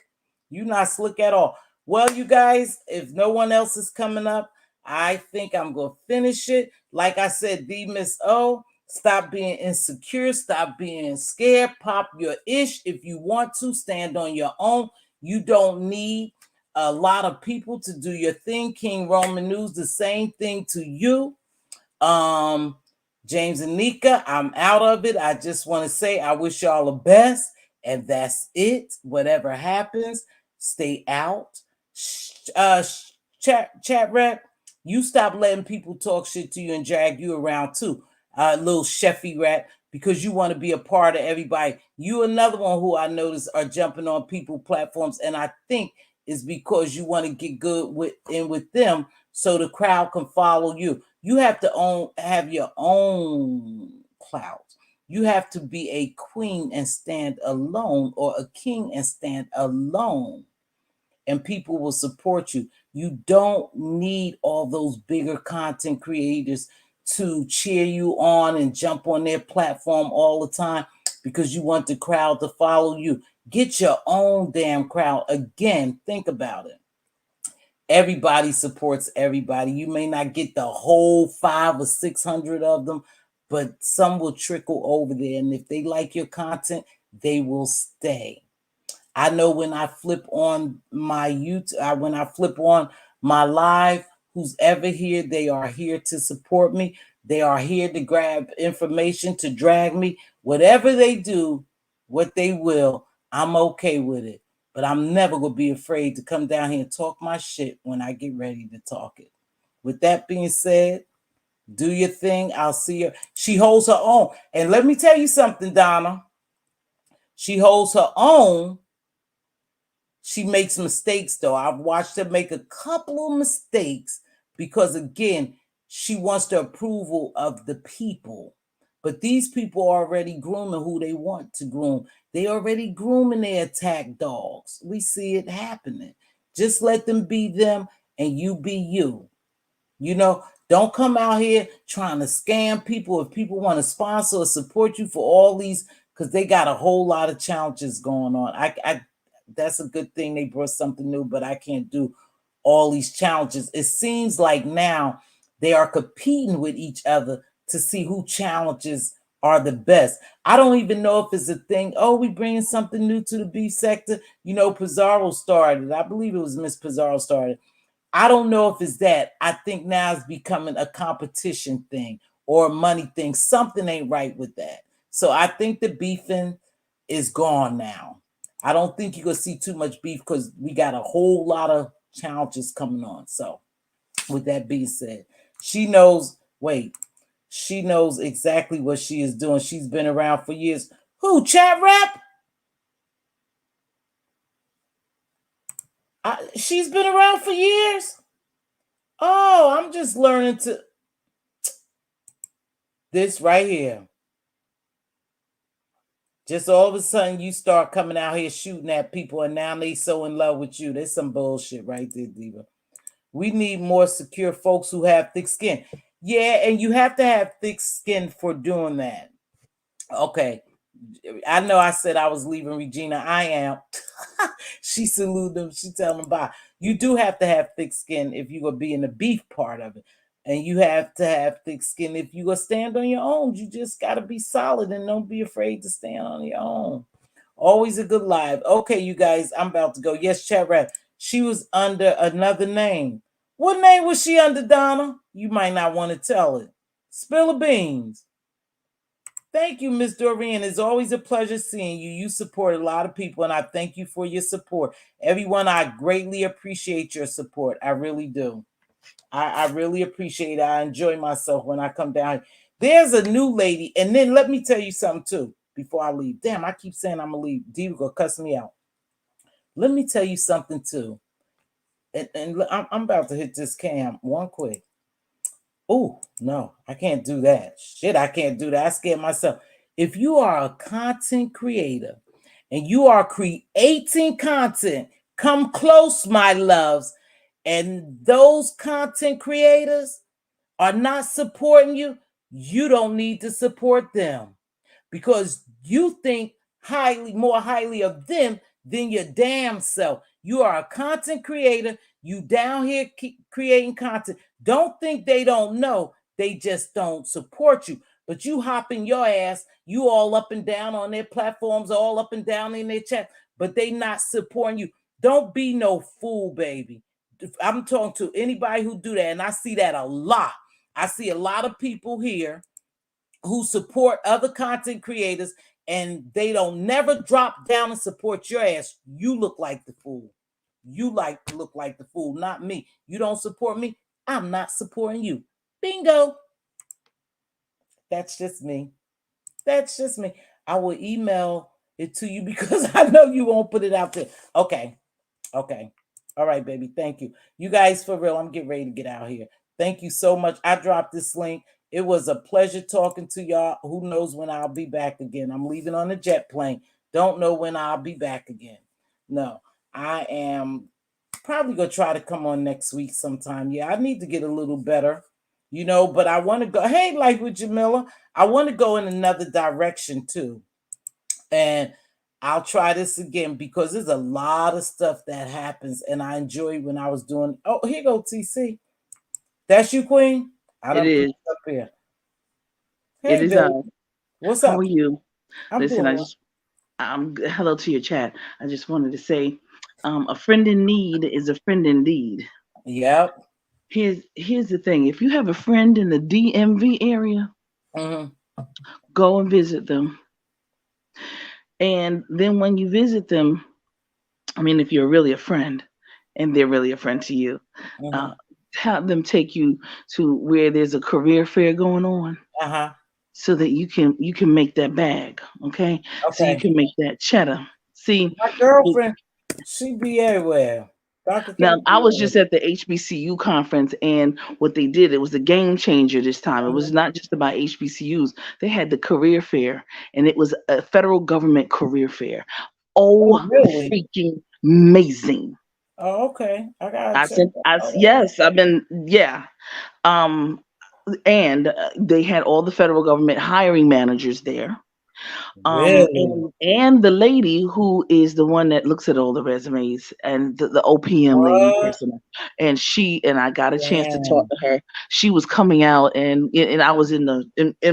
You not slick at all. Well, you guys, if no one else is coming up, I think I'm gonna finish it. Like I said, the Miss O, stop being insecure, stop being scared, pop your ish if you want to, stand on your own. You don't need a lot of people to do your thing. King Roman News, the same thing to you. Um, James and Nika, I'm out of it. I just want to say I wish y'all the best, and that's it. Whatever happens, stay out. Chat rep, you stop letting people talk shit to you and drag you around too. Little Sheffy rat, because you want to be a part of everybody. You another one who I notice are jumping on people platforms, and I think is because you want to get good with them so the crowd can follow you. You have to have your own clout. You have to be a queen and stand alone, or a king and stand alone, and people will support you. You don't need all those bigger content creators to cheer you on and jump on their platform all the time because you want the crowd to follow you. Get your own damn crowd. Again, think about it. Everybody supports everybody. You may not get the whole 500 or 600 of them, but some will trickle over there. And if they like your content, they will stay. I know when I flip on my YouTube, when I flip on my live, who's ever here, they are here to support me. They are here to grab information, to drag me. Whatever they do, what they will, I'm okay with it. But I'm never going to be afraid to come down here and talk my shit when I get ready to talk it. With that being said, do your thing. I'll see her. She holds her own. And let me tell you something, Donna. She holds her own. She makes mistakes though. I've watched her make a couple of mistakes because again, she wants the approval of the people. But these people are already grooming who they want to groom. They already grooming their attack dogs. We see it happening. Just let them be them and you be you. You know, don't come out here trying to scam people. If people want to sponsor or support you for all these, because they got a whole lot of challenges going on. I that's a good thing they brought something new, but I can't do all these challenges. It seems like now they are competing with each other to see who challenges are the best. I don't even know if it's a thing. Oh, we bringing something new to the beef sector. You know, Pizarro started. I believe it was Miss Pizarro started. I don't know if it's that. I think now it's becoming a competition thing or a money thing. Something ain't right with that. So I think the beefing is gone now. I don't think you're gonna see too much beef because we got a whole lot of challenges coming on. So with that being said, she knows, wait, she knows exactly what she is doing. She's been around for years. Who, Chat Rap? She's been around for years. Oh, I'm just learning to this right here. Just all of a sudden you start coming out here shooting at people and now they so in love with you. There's some bullshit right there, Diva. We need more secure folks who have thick skin. Yeah, and you have to have thick skin for doing that. Okay. I know I said I was leaving Regina. I am. She saluted them. She telling them bye. You do have to have thick skin if you're gonna be in the beef part of it. And you have to have thick skin if you're gonna stand on your own. You just gotta be solid and don't be afraid to stand on your own. Always a good live. Okay, you guys, I'm about to go. Yes, chat rat. She was under another name. What name was she under, Donna? You might not want to tell it. Spill the beans. Thank you, Miss Doreen. It's always a pleasure seeing you. You support a lot of people, and I thank you for your support. Everyone, I greatly appreciate your support. I really do. I really appreciate it. I enjoy myself when I come down. There's a new lady, and then let me tell you something too before I leave. Damn, I keep saying I'm gonna leave. Diva gonna cuss me out. Let me tell you something too. And I'm about to hit this cam one quick. Oh, no, I can't do that. Shit, I can't do that. I scared myself. If you are a content creator and you are creating content, come close, my loves. And those content creators are not supporting you, you don't need to support them because you think more highly of them than your damn self. You are a content creator. You down here creating content. Don't think they don't know. They just don't support you. But you hopping your ass, you all up and down on their platforms, all up and down in their chat, but they not supporting you. Don't be no fool, baby. I'm talking to anybody who do that, and I see that a lot. I see a lot of people here who support other content creators and they don't never drop down and support your ass. You look like the fool. You look like the fool, not me. You don't support me, I'm not supporting you. Bingo. That's just me. That's just me. I will email it to you because I know you won't put it out there. Okay. Okay. All right, baby. Thank you. You guys, for real, I'm getting ready to get out here. Thank you so much. I dropped this link. It was a pleasure talking to y'all. Who knows when I'll be back again? I'm leaving on a jet plane. Don't know when I'll be back again. No, I am probably going to try to come on next week sometime. Yeah, I need to get a little better, but I want to go. Hey, like with Jamila, I want to go in another direction too. And I'll try this again because there's a lot of stuff that happens, and I enjoy when I was doing. Oh, here go TC. That's you, Queen. I It don't put is. it up here. It Hey, is. babe. What's How up? are you? I'm Listen, doing well. hello to your chat. I just wanted to say, a friend in need is a friend indeed. Yep. Here's the thing. If you have a friend in the DMV area, Mm-hmm. go and visit them. And then when you visit them, I mean, if you're really a friend, and they're really a friend to you, Mm-hmm. uh, have them take you to where there's a career fair going on. Uh-huh. so that you can make that bag, okay? So you Okay. can make that cheddar. See, My girlfriend, she be everywhere. Dr. K now be I was everywhere. just at the HBCU conference, and what they did, it was a game changer this time. It was Mhm. not just about HBCUs. They had the career fair, and it was a federal government career fair. Oh, Oh, really? freaking amazing! Oh, okay. I gotta I check sent, that I out. yes, I've been, yeah. Um, and they had all the federal government hiring managers there. Really? And the lady who is the one that looks at all the resumes, and the OPM lady What? person, and she and I got a chance to talk Damn. to her. She was coming out, and I was in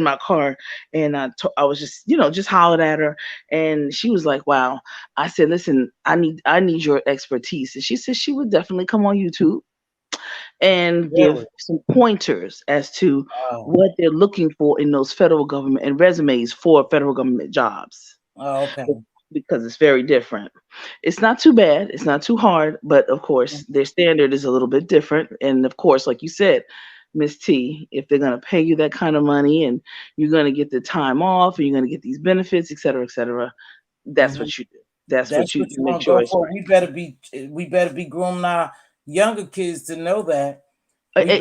my car, and I was just just hollered at her, and she was like, "Wow." I said, "Listen, I need your expertise," and she said she would definitely come on YouTube and give Really? some pointers as to Oh. what they're looking for in those federal government and resumes for federal government jobs, Oh, okay. because it's very different. It's not too bad, it's not too hard, but of course their standard is a little bit different. And of course, like you said, Miss T, if they're going to pay you that kind of money and you're going to get the time off and you're going to get these benefits, et cetera, that's Mm-hmm. what you do. That's That's what what you you make want to sure go it's for. We better be grooming our younger kids to know that. right. We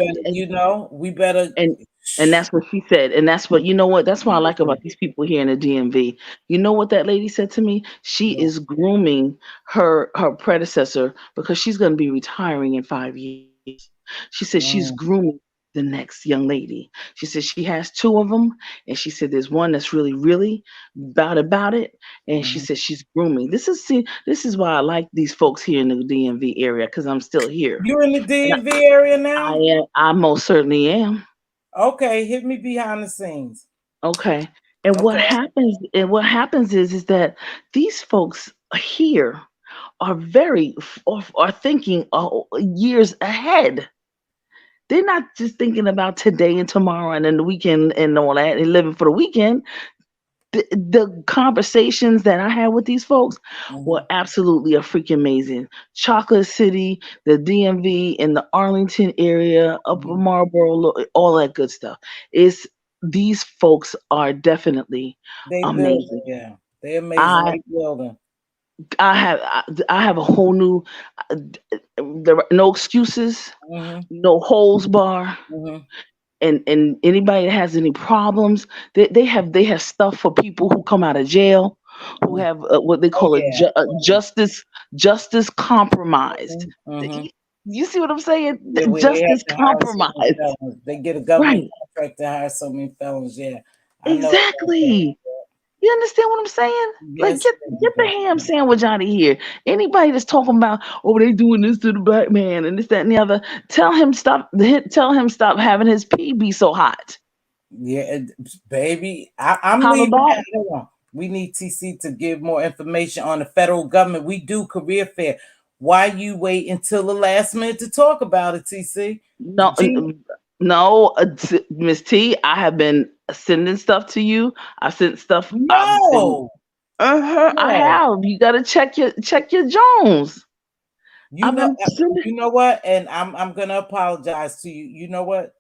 better, we better. and and that's what she said, and that's what, that's what I like about these people here in the DMV. You know what that lady said to me? She Yeah. is grooming her predecessor because she's going to be retiring in 5 years. She said she's Mm, grooming the next young lady. She said she has two of them, and she said there's one that's really about it, and she mhm. said she's grooming. This is why I like these folks here in the DMV area, because I'm still here. You in the And DMV area I now? am, I most certainly am. Okay, hit me behind the scenes. Okay. And Okay. what happens is that these folks here are very are thinking years ahead. They're not just thinking about today and tomorrow and then the weekend and all that and living for the weekend. The conversations that I had with these folks were Mhm, absolutely a freaking amazing. Chocolate City, the DMV, in the Arlington area, Upper mhm. Marlboro, all that good stuff. It's These folks are definitely They building, amazing. yeah. They amazing. I They building. I have a whole new, there are no excuses, Mhm, no holes bar, mhm. and anybody that has any problems, they have stuff for people who come out of jail, who Mm. have what they Oh call yeah. justice compromised. Mhm, mhm. You see what I'm saying? Yeah, where they have Justice to hire so many compromised. felons. They get a government Right. contract to hire so many felons. Yeah, I know about that. Exactly. You understand what I'm saying? Like, Yes, get the ham definitely. sandwich out of here. Anybody that's talking about, oh, they doing this to the black man and this, that, and the other, tell him stop having his pee be so hot. Yeah, baby, I'm Holla leaving back. now. Hold on. We need TC to give more information on the federal government. We do career fair. Why you wait until the last minute to talk about it, TC? No, Gee, no, Miss T, I have been sending stuff to you. I sent stuff. I've been. no, I no. have. You got to check your Jones. You I've know, been sending. you know what? And I'm gonna apologize to you. You know what?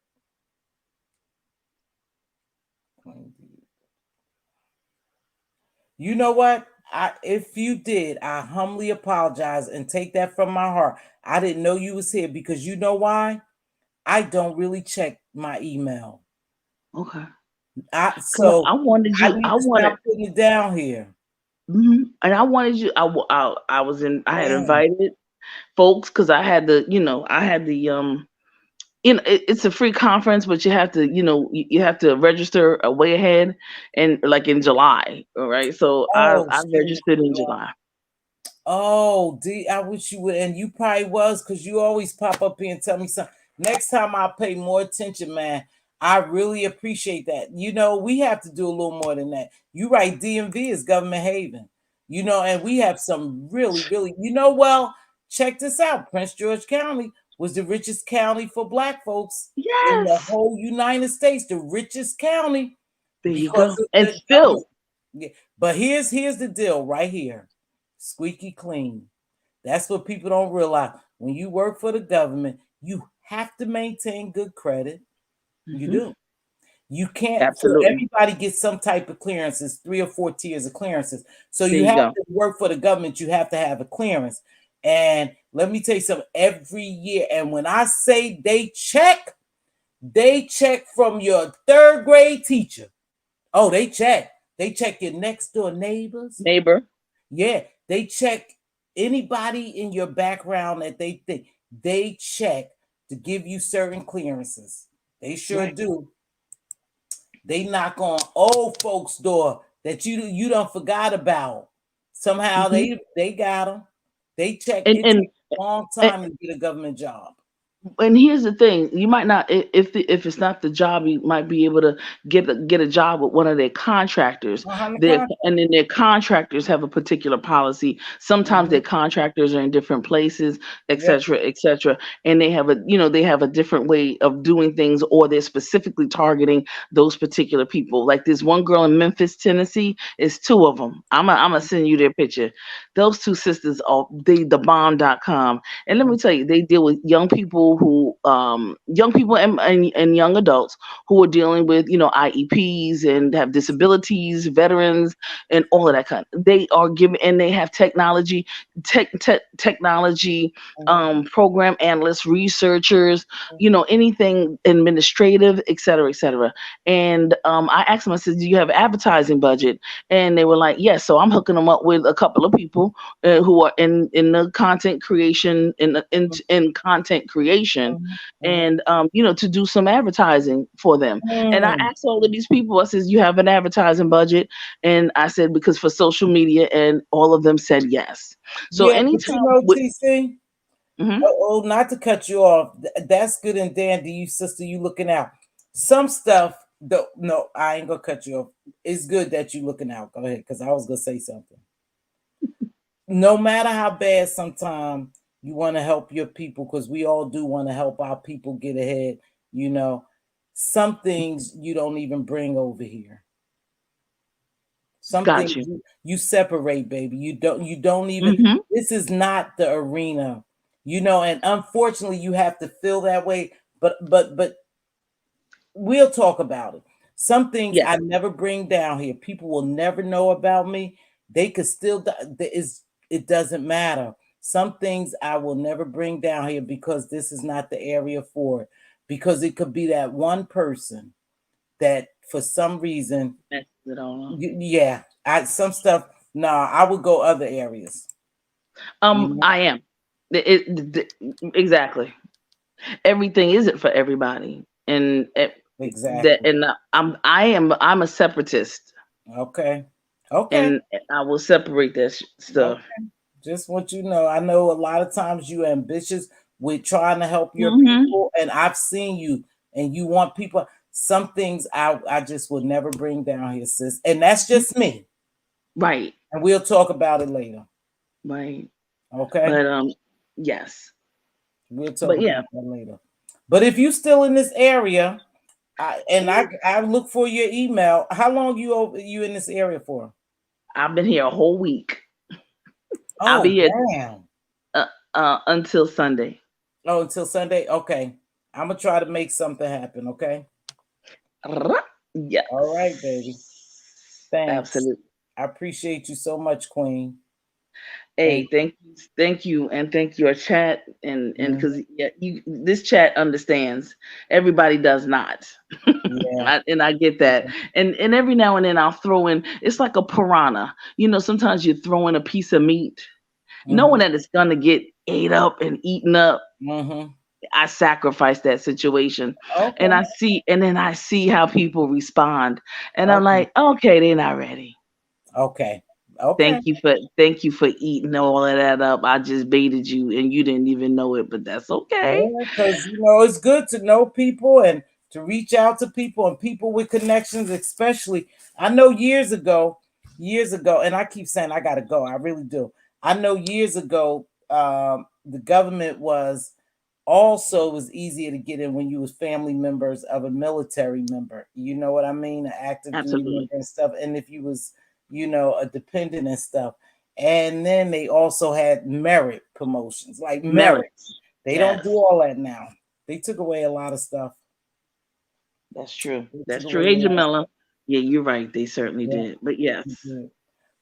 You know what? If you did, I humbly apologize and take that from my heart. I didn't know you was here because you know why? I don't really check my email. Okay. I Cause so I wanted I you. need I to stop wanted. putting it down here. And I wanted you. I was in. I had Damn. invited folks because I had the. I had the. It's a free conference, but you have to. You have to register a way ahead, and like in July. All right. So I Oh I shit. registered in July. Oh, D, I wish you would, and you probably was because you always pop up here and tell me something. Next time I'll pay more attention, man. I really appreciate that. We have to do a little more than that. You right, DMV is government haven. And we have some really, really, well, check this out. Prince George County was the richest county for black folks in the Yes. whole United States, the richest county There you because go. of And the government. still, Yeah. But here's the deal right here. Squeaky clean. That's what people don't realize. When you work for the government, you have to maintain good credit. You hmm do. You can't, so Absolutely. everybody gets some type of clearances, 3 or 4 tiers of clearances. So There you you have go. to work for the government, you have to have a clearance. And let me tell you something, every year, and when I say they check from your third grade teacher. Oh, they check. They check your next door neighbors. Neighbor. Yeah, they check anybody in your background that they think. They check to give you certain clearances. They sure Right. do. They knock on old folks' door that you don't forgot about. Somehow Hmm. they got them. They check. And It and takes a long time to get a government job. and here's the thing: you might not, if it's not the job, you might be able to get a job with one of their contractors. Behind the Their contract. and then their contractors have a particular policy. Sometimes Mhm. their contractors are in different places, et Yep. cetera, et cetera, and they have they have a different way of doing things, or they're specifically targeting those particular people. Like this one girl in Memphis, Tennessee, is two of them. I'm gonna send you their picture. Those two sisters are the bomb.com. And let me tell you, they deal with young people and young adults who are dealing with, IEPs and have disabilities, veterans, and all of that kind. They are giving, and they have technology, Mhm. program analysts, researchers, Mhm. anything administrative, et cetera, et cetera. And I asked them, I said, "Do you have advertising budget?" And they were like, "Yes." So I'm hooking them up with a couple of people who are in the content creation, in content creation, Mhm. Mhm. and to do some advertising for them. And I Mm. asked all of these people, I says, "You have an advertising budget?" And I said, because for social media, and all of them said yes. So Yeah, but anytime with TC. mhm, Oh, not to cut you off. That's good and dandy, you sister. You looking out. Some stuff. Though, no, I ain't gonna cut you off. It's good that you looking out. Go ahead, because I was gonna say something. No matter how bad, sometimes you want to help your people, because we all do want to help our people get ahead. You know, some things you don't even bring over here. Some got things you. you separate, baby. You don't even. Hmm. This is not the arena, and unfortunately you have to feel that way. But we'll talk about it. Some things Yes, I never bring down here. People will never know about me. They could still it doesn't matter. Some things I will never bring down here, because this is not the area for it. Because it could be that one person that for some reason, that's it all. yeah, I some stuff. Nah, I would go other areas. You know I am. Exactly. Everything isn't for everybody, and exactly. I'm a separatist, Okay, okay, and I will separate that okay. stuff. Just want you to know, I know a lot of times you ambitious with trying to help your Hmm. people, and I've seen you, and you want people. Some things I just would never bring down here, sis, and that's just me. Right, And we'll talk about it later. right. Okay, But yes, we'll talk but about yeah, that later. But if you still in this area, I look for your email. How long you in this area for? I've been here a whole week. I'll be Oh, here damn. until Sunday. Oh, until Sunday. Okay, I'm gonna try to make something happen. Okay. All right, baby. Yes, Thanks. absolutely. I appreciate you so much, Queen. Hey, Thank thank you, and thank your chat, and you. because yeah, this chat understands. Everybody does not, Yeah. and I get that. And every now and then I'll throw in. It's like a piranha. Sometimes you throw in a piece of meat, knowing Mm-hmm. that it's gonna get ate up and eaten up. Mm-hmm. I sacrifice that situation, Okay. and then I see how people respond, and I'm Okay. like, okay, they're not ready. Okay. Okay. Thank you for eating all of that up. I just baited you and you didn't even know it, but that's okay. Yeah, because it's good to know people and to reach out to people and people with connections, especially. I know years ago, and I keep saying I gotta go. I really do. I know years ago, the government was also, it was easier to get in when you was family members of a military member. You know what I mean? An active duty Absolutely. member and stuff. And if you was, a dependent and stuff. And then they also had merit promotions, like merit. Merits. They don't do Yes. all that now. They took away a lot of stuff. That's true. Go to That's the true. way Hey, you want. Jamila. Yeah, you're right. They certainly Yeah. did. But yes, Mhm.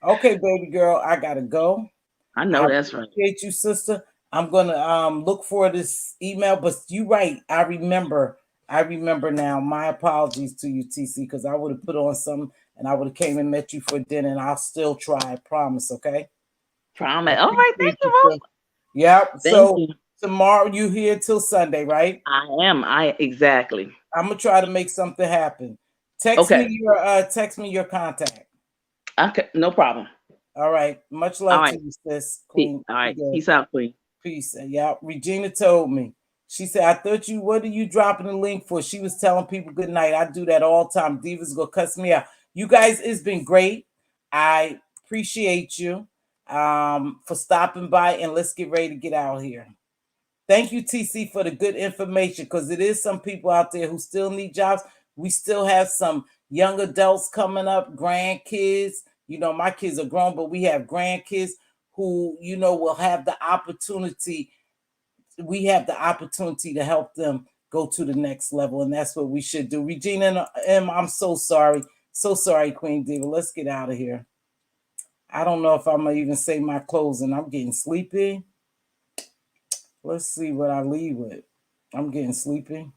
Okay, baby girl, I gotta go. I I know that's right. appreciate you, sister. I'm gonna look for this email, but you right. I remember. I remember now. My apologies to you, TC, because I would have put on some and I would have came and met you for dinner, and I'll still try. I promise. Okay. I Promise. All right. Thank appreciate you, you, Rose. sis. Yep. Thank So you. tomorrow you here till Sunday, right? I am. I exactly. I'm gonna try to make something happen. Okay. Text me your contact. Okay. No problem. All right. Much All love to right. you, sis, Queen. All Be right. good. Peace out, Queen. Peace. Yeah. Regina told me. She said, I thought you, what are you dropping the link for? She was telling people good night. I do that all the time. Diva's gonna cuss me out. You guys, it's been great. I appreciate you for stopping by, and let's get ready to get out here. Thank you, TC, for the good information, because it is some people out there who still need jobs. We still have some young adults coming up, grandkids. You know, my kids are grown, but we have grandkids who, you know, will have the opportunity. We have the opportunity to help them go to the next level, and that's what we should do. Regina and M, I'm so sorry. So sorry, Queen Diva. Let's get out of here. I don't know if I'm going to even say my closing. I'm getting sleepy. Let's see what I leave with. I'm getting sleepy.